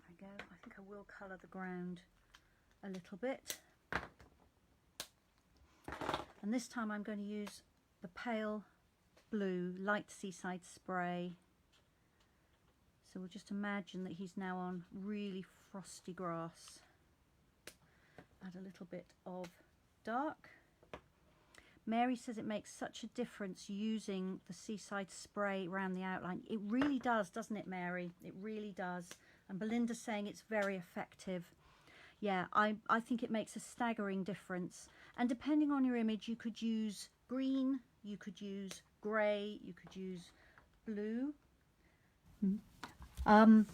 There we go. I think I will colour the ground a little bit. And this time I'm going to use the pale blue light seaside spray. So we'll just imagine that he's now on really frosty grass. Add a little bit of dark. Mary says it makes such a difference using the seaside spray around the outline. It really does, doesn't it, Mary? It really does. And Belinda's saying it's very effective. Yeah, I think it makes a staggering difference. And depending on your image, you could use green, you could use grey, you could use blue. And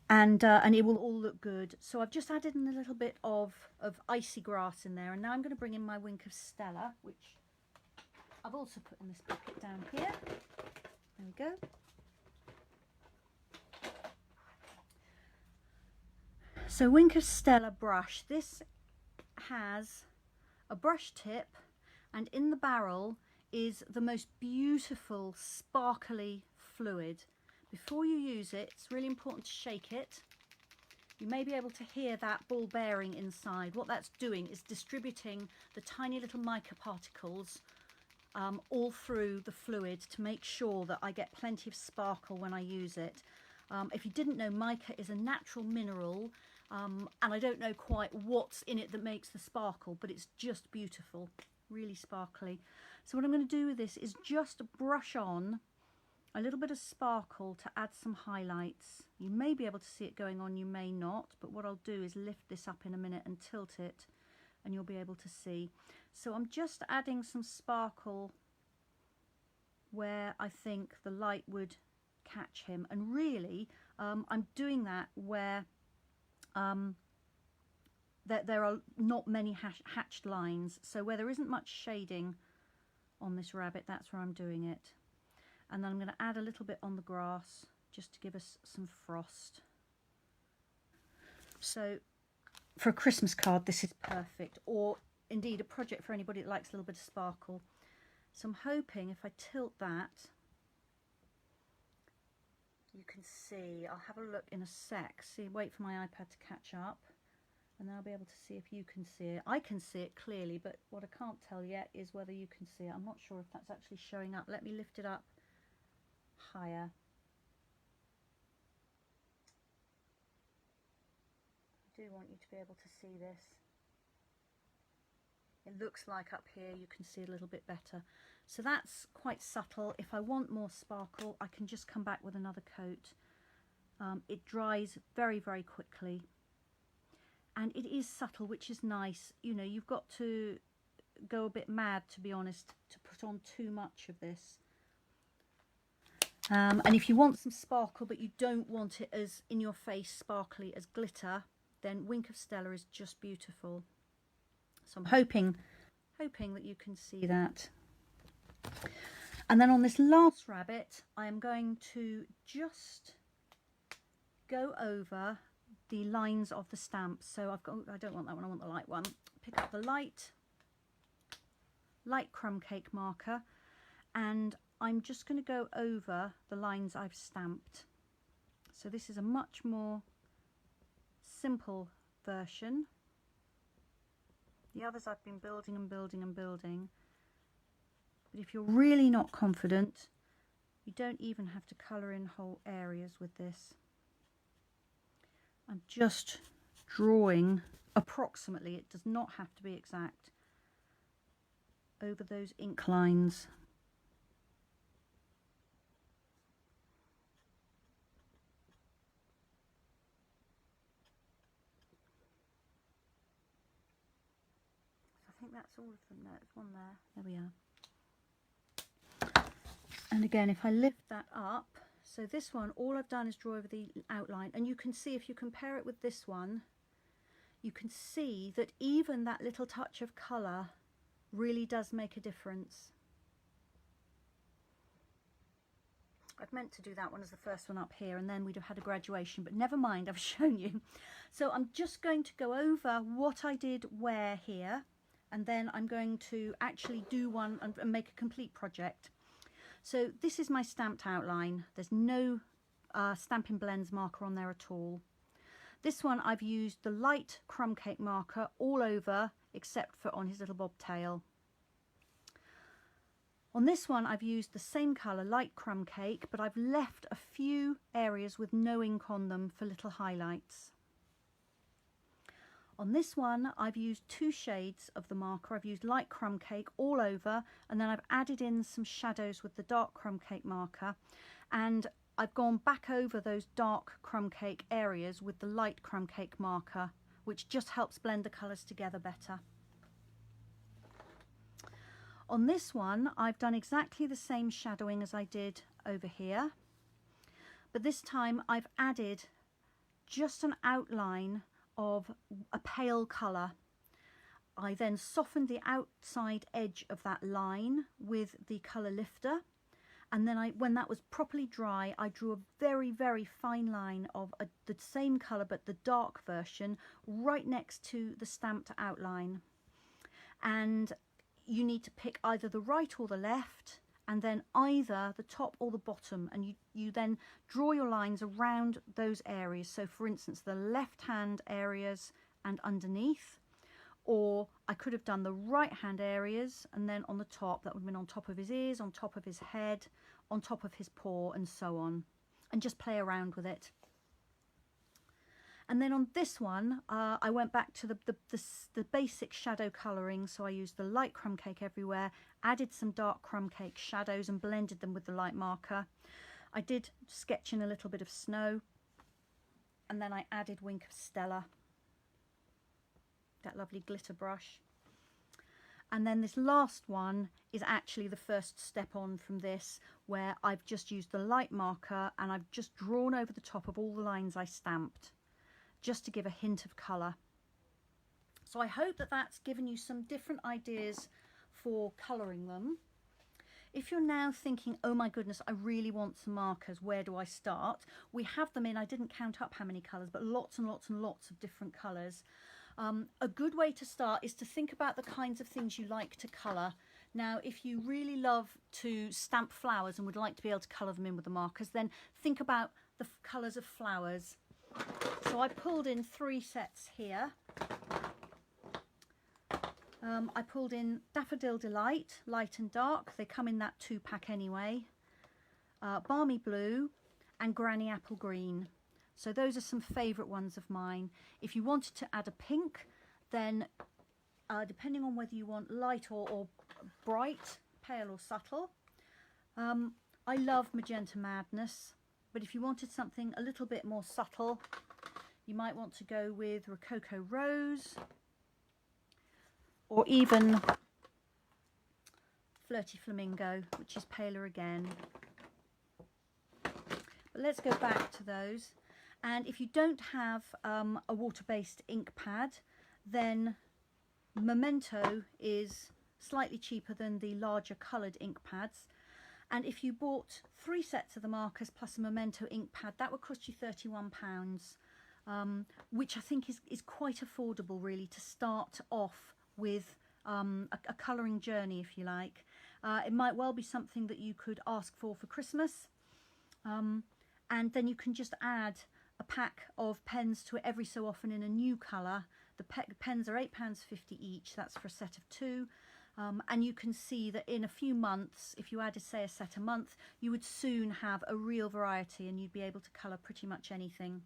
it will all look good. So I've just added in a little bit of icy grass in there, and now I'm going to bring in my Wink of Stella, which I've also put in this bucket down here. There we go. So Wink of Stella brush. This has a brush tip, and in the barrel is the most beautiful sparkly fluid. Before you use it, it's really important to shake it. You may be able to hear that ball bearing inside. What that's doing is distributing the tiny little mica particles all through the fluid to make sure that I get plenty of sparkle when I use it. If you didn't know, mica is a natural mineral, and I don't know quite what's in it that makes the sparkle, but it's just beautiful, really sparkly. So what I'm going to do with this is just brush on a little bit of sparkle to add some highlights. You may be able to see it going on, you may not, but what I'll do is lift this up in a minute and tilt it, and you'll be able to see. So I'm just adding some sparkle where I think the light would catch him, and really I'm doing that where there are not many hatched lines, so where there isn't much shading on this rabbit, that's where I'm doing it. And then I'm going to add a little bit on the grass just to give us some frost. So for a Christmas card, this is perfect, or indeed a project for anybody that likes a little bit of sparkle. So I'm hoping if I tilt that, you can see. I'll have a look in a sec. See, wait for my iPad to catch up, and then I'll be able to see if you can see it. I can see it clearly, but what I can't tell yet is whether you can see it. I'm not sure if that's actually showing up. Let me lift it up higher. I do want you to be able to see this. It looks like up here you can see it a little bit better. So that's quite subtle. If I want more sparkle, I can just come back with another coat. It dries very, very quickly. And it is subtle, which is nice. You know, you've got to go a bit mad, to be honest, to put on too much of this. And if you want some sparkle, but you don't want it as in your face sparkly as glitter, then Wink of Stella is just beautiful. So I'm hoping that you can see that. And then on this last rabbit, I am going to just go over the lines of the stamps. So I don't want that one, I want the light one. Pick up the light crumb cake marker, and I'm just going to go over the lines I've stamped. So this is a much more simple version. The others I've been building and building and building. But if you're really not confident, You don't even have to colour in whole areas with this. I'm just drawing approximately, it does not have to be exact, over those ink lines. So I think that's all of them. There's one there. There we are. And again, if I lift that up, so this one, all I've done is draw over the outline, and you can see if you compare it with this one, you can see that even that little touch of colour really does make a difference. I've meant to do that one as the first one up here, and then we'd have had a graduation, but never mind, I've shown you. So I'm just going to go over what I did where here, and then I'm going to actually do one and make a complete project. So this is my stamped outline. There's no Stampin Blends marker on there at all. This one I've used the light crumb cake marker all over except for on his little bobtail. On this one I've used the same colour, light crumb cake, but I've left a few areas with no ink on them for little highlights. On this one I've used two shades of the marker. I've used light crumb cake all over, and then I've added in some shadows with the dark crumb cake marker, and I've gone back over those dark crumb cake areas with the light crumb cake marker, which just helps blend the colours together better. On this one I've done exactly the same shadowing as I did over here, but this time I've added just an outline of a pale colour. I then softened the outside edge of that line with the colour lifter, and then when that was properly dry, I drew a very, very fine line of the same colour but the dark version right next to the stamped outline. And you need to pick either the right or the left, and then either the top or the bottom, and you then draw your lines around those areas. So for instance, the left hand areas and underneath, or I could have done the right hand areas and then on the top, that would have been on top of his ears, on top of his head, on top of his paw, and so on, and just play around with it. And then on this one, I went back to the basic shadow colouring. So I used the light crumb cake everywhere, added some dark crumb cake shadows and blended them with the light marker. I did sketch in a little bit of snow, and then I added Wink of Stella, that lovely glitter brush. And then this last one is actually the first step on from this, where I've just used the light marker and I've just drawn over the top of all the lines I stamped, just to give a hint of colour. So I hope that that's given you some different ideas for colouring them. If you're now thinking, oh my goodness, I really want some markers, where do I start? We have them in, I didn't count up how many colours, but lots and lots and lots of different colours. A good way to start is to think about the kinds of things you like to colour. Now, if you really love to stamp flowers and would like to be able to colour them in with the markers, then think about the colours of flowers. So I pulled in 3 sets here. I pulled in Daffodil Delight, light and dark. They come in that 2-pack anyway. Balmy Blue and Granny Apple Green. So those are some favourite ones of mine. If you wanted to add a pink, then depending on whether you want light or bright, pale or subtle. I love Magenta Madness. But if you wanted something a little bit more subtle, you might want to go with Rococo Rose, or even Flirty Flamingo, which is paler again. But let's go back to those. And if you don't have a water-based ink pad, then Memento is slightly cheaper than the larger coloured ink pads. And if you bought 3 sets of the markers plus a Memento ink pad, that would cost you £31, which I think is quite affordable really to start off with a colouring journey, if you like. It might well be something that you could ask for Christmas, and then you can just add a pack of pens to it every so often in a new colour. The pens are £8.50 each, that's for a set of 2. And you can see that in a few months, if you added, say, a set a month, you would soon have a real variety and you'd be able to colour pretty much anything.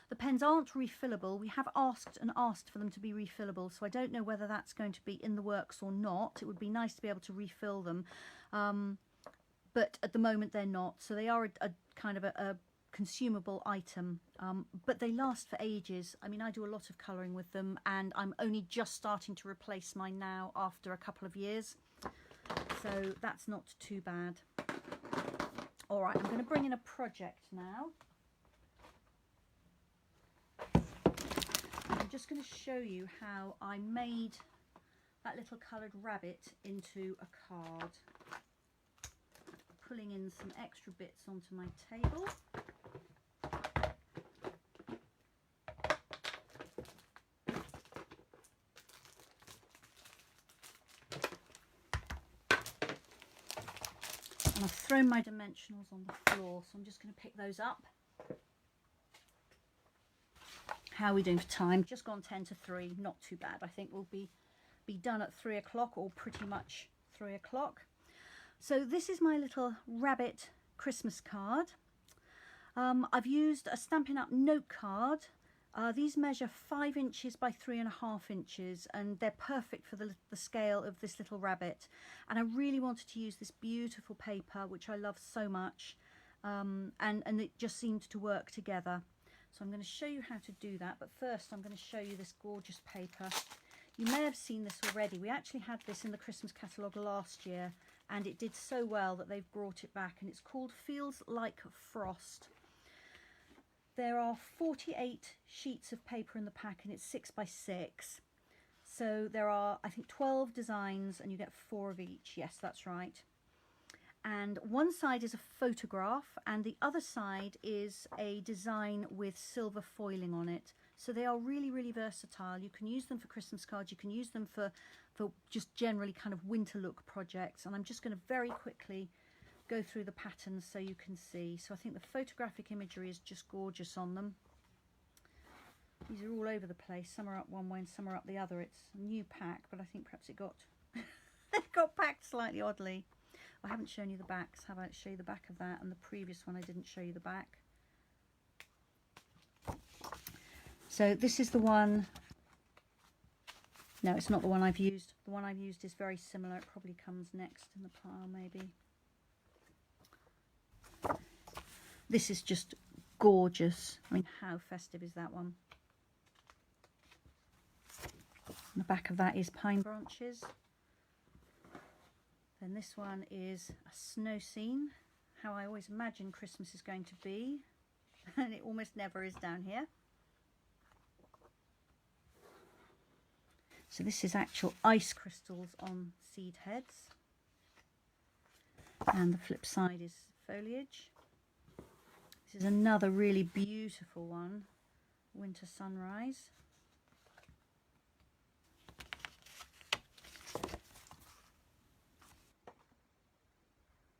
The pens aren't refillable. We have asked and asked for them to be refillable, so I don't know whether that's going to be in the works or not. It would be nice to be able to refill them, but at the moment they're not. So they are a kind of a consumable item, but they last for ages. I mean, I do a lot of colouring with them, and I'm only just starting to replace mine now after a couple of years, so that's not too bad. All right, I'm going to bring in a project now. I'm just going to show you how I made that little coloured rabbit into a card. Pulling in some extra bits onto my table. And I've thrown my dimensionals on the floor, so I'm just going to pick those up. How are we doing for time? Just gone 10 to 3, not too bad. I think we'll be done at 3 o'clock, or pretty much 3 o'clock. So this is my little rabbit Christmas card. I've used a Stampin' Up note card. These measure 5 inches by 3.5 inches, and they're perfect for the scale of this little rabbit. And I really wanted to use this beautiful paper, which I love so much, and it just seemed to work together. So I'm going to show you how to do that, but first I'm going to show you this gorgeous paper. You may have seen this already. We actually had this in the Christmas catalogue last year, and it did so well that they've brought it back, and it's called Feels Like Frost. There are 48 sheets of paper in the pack, and it's 6 by 6. So there are, I think, 12 designs, and you get 4 of each. Yes, that's right. And one side is a photograph, and the other side is a design with silver foiling on it. So they are really, really versatile. You can use them for Christmas cards. You can use them for just generally kind of winter look projects. And I'm just going to very quickly go through the patterns so you can see. So I think the photographic imagery is just gorgeous on them. These are all over the place. Some are up one way and some are up the other. It's a new pack, but I think perhaps it got it got packed slightly oddly. I haven't shown you the backs. How about I show you the back of that? And the previous one I didn't show you the back. So this is the one. No, it's not the one I've used. The one I've used is very similar. It probably comes next in the pile, maybe. This is just gorgeous. I mean, how festive is that one? And the back of that is pine branches. Then this one is a snow scene, how I always imagine Christmas is going to be, and it almost never is down here. So this is actual ice crystals on seed heads, and the flip side is foliage. This is another really beautiful one, winter sunrise.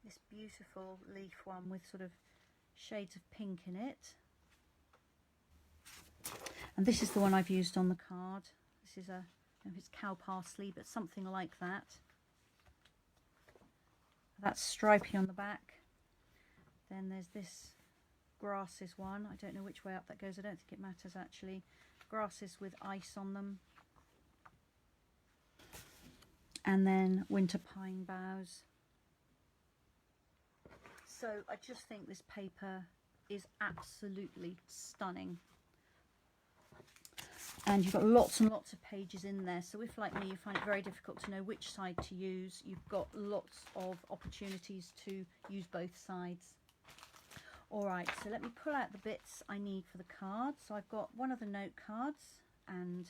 This beautiful leaf one with sort of shades of pink in it. And this is the one I've used on the card. This is a, I don't know if it's cow parsley, but something like that. That's stripy on the back. Then there's this grasses one. I don't know which way up that goes. I don't think it matters actually. Grasses with ice on them. And then winter pine boughs. So I just think this paper is absolutely stunning. And you've got lots and lots of pages in there. So if, like me, you find it very difficult to know which side to use, you've got lots of opportunities to use both sides. All right, so let me pull out the bits I need for the cards. So I've got one of the note cards and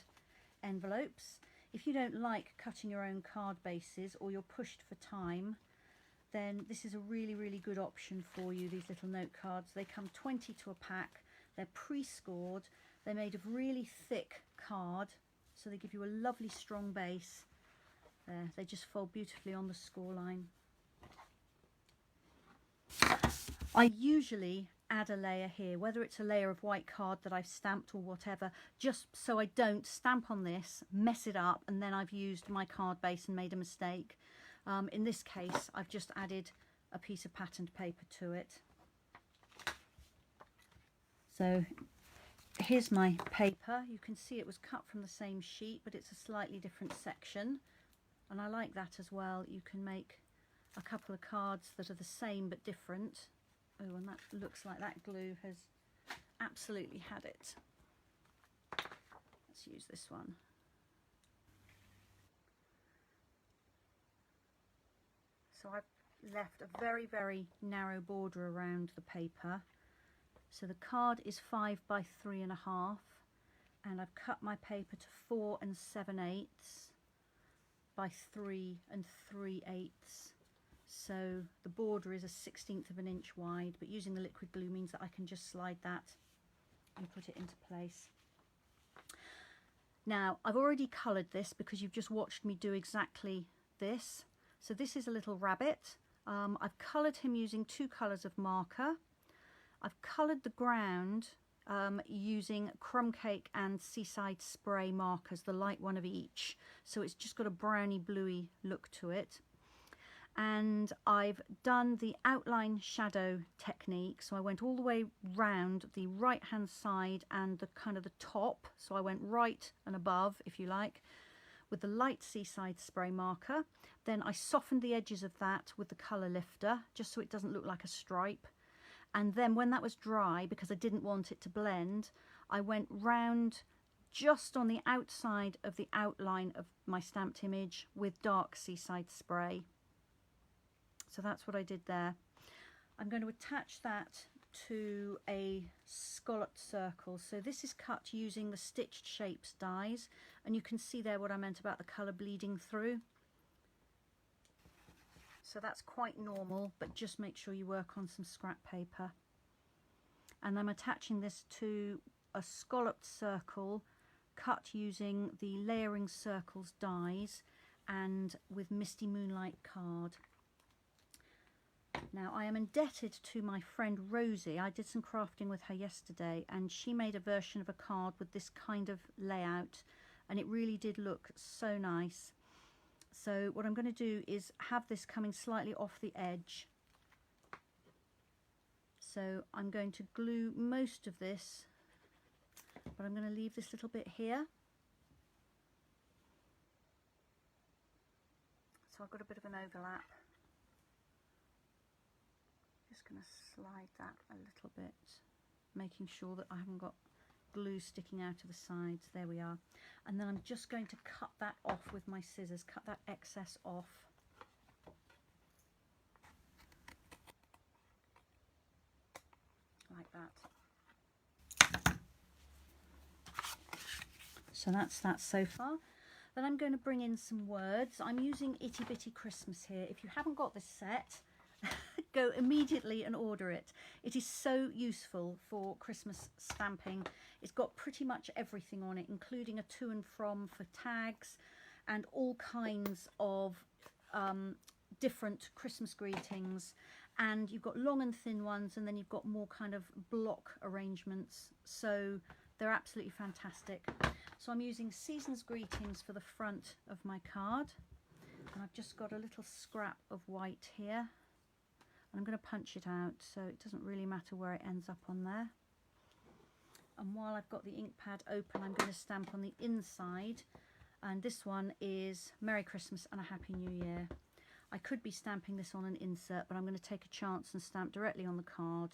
envelopes. If you don't like cutting your own card bases, or you're pushed for time, then this is a really, really good option for you, these little note cards. They come 20 to a pack. They're pre-scored. They're made of really thick card, so they give you a lovely strong base. There, they just fold beautifully on the score line. I usually add a layer here, whether it's a layer of white card that I've stamped or whatever, just so I don't stamp on this, mess it up, and then I've used my card base and made a mistake. In this case, I've just added a piece of patterned paper to it. So here's my paper. You can see it was cut from the same sheet, but it's a slightly different section, and I like that as well. You can make a couple of cards that are the same but different. Oh, and that looks like that glue has absolutely had it. Let's use this one. So I've left a very, very narrow border around the paper. So the card is 5 by 3.5, and I've cut my paper to 4 7/8 by 3 3/8. So the border is a 1/16 of an inch wide, but using the liquid glue means that I can just slide that and put it into place. Now, I've already coloured this because you've just watched me do exactly this. So this is a little rabbit. I've coloured him using 2 colours of marker. I've coloured the ground using crumb cake and seaside spray markers, the light one of each. So it's just got a browny bluey look to it. And I've done the outline shadow technique. So I went all the way round the right hand side and the kind of the top. So I went right and above, if you like, with the light seaside spray marker. Then I softened the edges of that with the colour lifter, just so it doesn't look like a stripe. And then when that was dry, because I didn't want it to blend, I went round just on the outside of the outline of my stamped image with dark seaside spray. So that's what I did there. I'm going to attach that to a scalloped circle. So this is cut using the Stitched Shapes dies, and you can see there what I meant about the colour bleeding through. So that's quite normal, but just make sure you work on some scrap paper. And I'm attaching this to a scalloped circle cut using the Layering Circles dies and with Misty Moonlight card. Now, I am indebted to my friend Rosie. I did some crafting with her yesterday, and she made a version of a card with this kind of layout, and it really did look so nice. So what I'm going to do is have this coming slightly off the edge. So I'm going to glue most of this, but I'm going to leave this little bit here. So I've got a bit of an overlap. Just going to slide that a little bit, making sure that I haven't got glue sticking out of the sides. There we are. And then I'm just going to cut that off with my scissors, cut that excess off. Like that. So that's that so far. Then I'm going to bring in some words. I'm using Itty Bitty Christmas here. If you haven't got this set, go immediately and order it. It is so useful for Christmas stamping. It's got pretty much everything on it, including a to and from for tags and all kinds of different Christmas greetings. And you've got long and thin ones, and then you've got more kind of block arrangements. So they're absolutely fantastic. So I'm using Season's Greetings for the front of my card. And I've just got a little scrap of white here. I'm going to punch it out, so it doesn't really matter where it ends up on there. And while I've got the ink pad open, I'm going to stamp on the inside, and this one is Merry Christmas and a Happy New Year. I could be stamping this on an insert, but I'm going to take a chance and stamp directly on the card,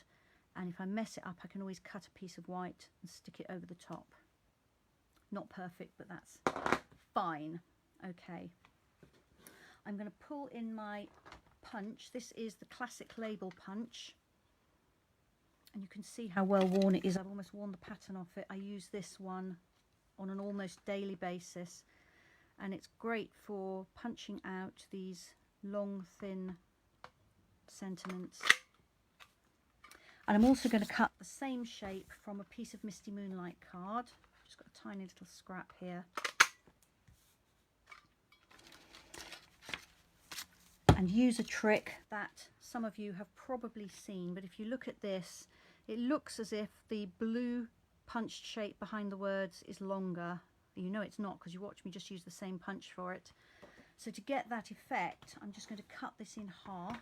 and if I mess it up I can always cut a piece of white and stick it over the top. Not perfect, but that's fine. Okay, I'm going to pull in my punch. This is the classic label punch, and you can see how well worn it is. I've almost worn the pattern off it. I use this one on an almost daily basis, and it's great for punching out these long thin sentiments. And I'm also going to cut the same shape from a piece of Misty Moonlight card. Just got a tiny little scrap here. And use a trick that some of you have probably seen, but if you look at this, it looks as if the blue punched shape behind the words is longer. You know it's not, because you watch me just use the same punch for it. So to get that effect, I'm just going to cut this in half.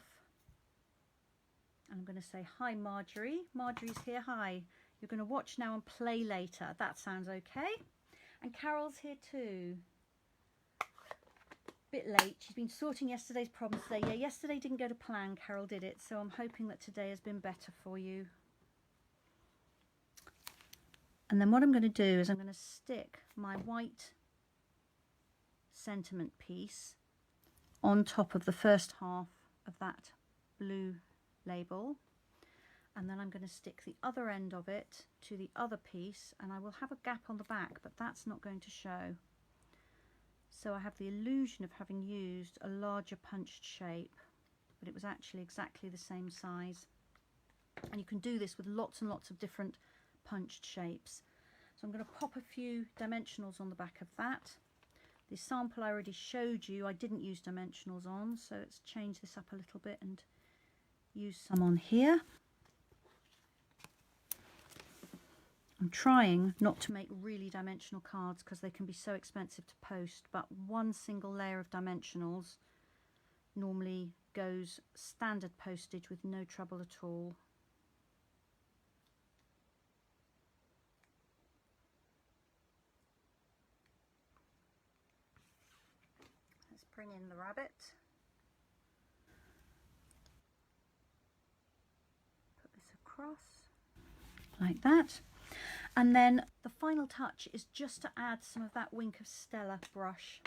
I'm going to say, hi Marjorie. Marjorie's here, hi. You're going to watch now and play later. That sounds okay. And Carol's here too. Bit late. She's been sorting yesterday's problems today. Yeah, yesterday didn't go to plan. Carol did it. So I'm hoping that today has been better for you. And then what I'm going to do is I'm going to stick my white sentiment piece on top of the first half of that blue label, and then I'm going to stick the other end of it to the other piece, and I will have a gap on the back, but that's not going to show. So I have the illusion of having used a larger punched shape, but it was actually exactly the same size. And you can do this with lots and lots of different punched shapes. So I'm going to pop a few dimensionals on the back of that. The sample I already showed you, I didn't use dimensionals on, so let's change this up a little bit and use some on here. I'm trying not to make really dimensional cards because they can be so expensive to post, but one single layer of dimensionals normally goes standard postage with no trouble at all. Let's bring in the rabbit. Put this across like that. And then the final touch is just to add some of that Wink of Stella brush.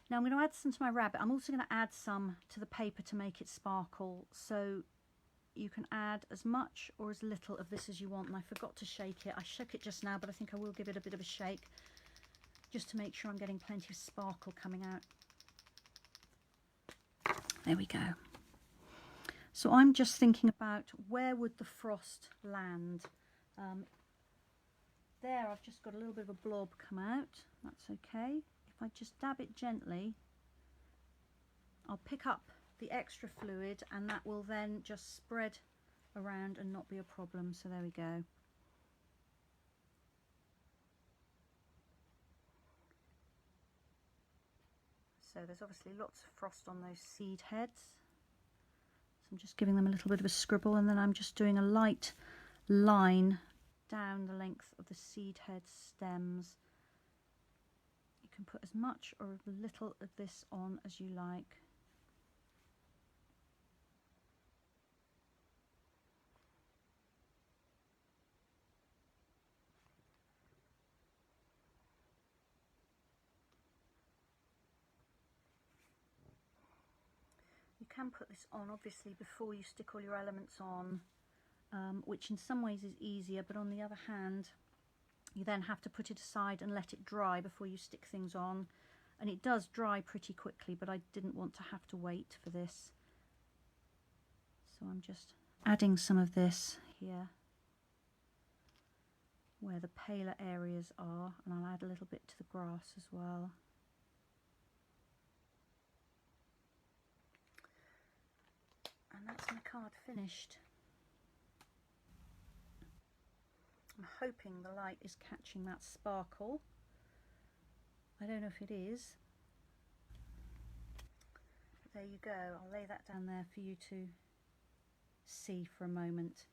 Now I'm going to add some to my rabbit. I'm also going to add some to the paper to make it sparkle. So you can add as much or as little of this as you want. And I forgot to shake it. I shook it just now, but I think I will give it a bit of a shake just to make sure I'm getting plenty of sparkle coming out. There we go. So I'm just thinking about where would the frost land. There I've just got a little bit of a blob come out. That's okay. If I just dab it gently, I'll pick up the extra fluid and that will then just spread around and not be a problem. So there we go. So there's obviously lots of frost on those seed heads. So I'm just giving them a little bit of a scribble, and then I'm just doing a light line down the length of the seed head stems. You can put as much or as little of this on as you like. You can put this on obviously before you stick all your elements on, which in some ways is easier, but on the other hand you then have to put it aside and let it dry before you stick things on, and it does dry pretty quickly, but I didn't want to have to wait for this, so I'm just adding some of this here where the paler areas are, and I'll add a little bit to the grass as well. And that's my card finished. I'm hoping the light is catching that sparkle. I don't know if it is. But there you go. I'll lay that down there for you to see for a moment.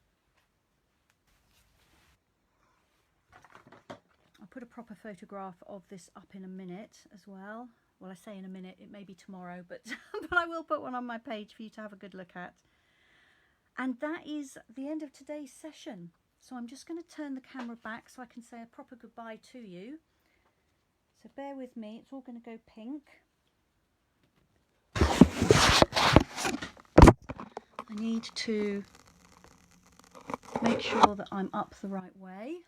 I'll put a proper photograph of this up in a minute as well. Well, I say in a minute, it may be tomorrow, but but I will put one on my page for you to have a good look at. And that is the end of today's session. So I'm just going to turn the camera back so I can say a proper goodbye to you. So bear with me, it's all going to go pink. I need to make sure that I'm up the right way.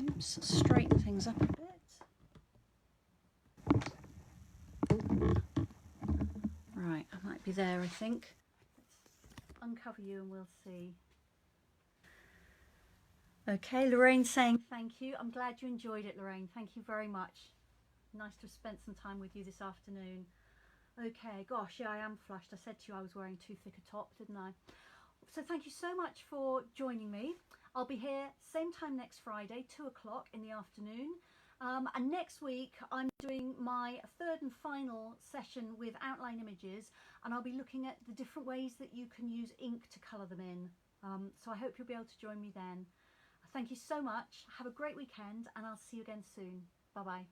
Oops, straighten things up a bit. Right, I might be there, I think. Let's uncover you and we'll see. Okay, Lorraine saying thank you. I'm glad you enjoyed it, Lorraine. Thank you very much. Nice to have spent some time with you this afternoon. Okay, gosh, yeah, I am flushed. I said to you I was wearing too thick a top, didn't I? So thank you so much for joining me. I'll be here same time next Friday, 2 o'clock in the afternoon. And next week I'm doing my third and final session with outline images, and I'll be looking at the different ways that you can use ink to colour them in. So I hope you'll be able to join me then. Thank you so much. Have a great weekend, and I'll see you again soon. Bye bye.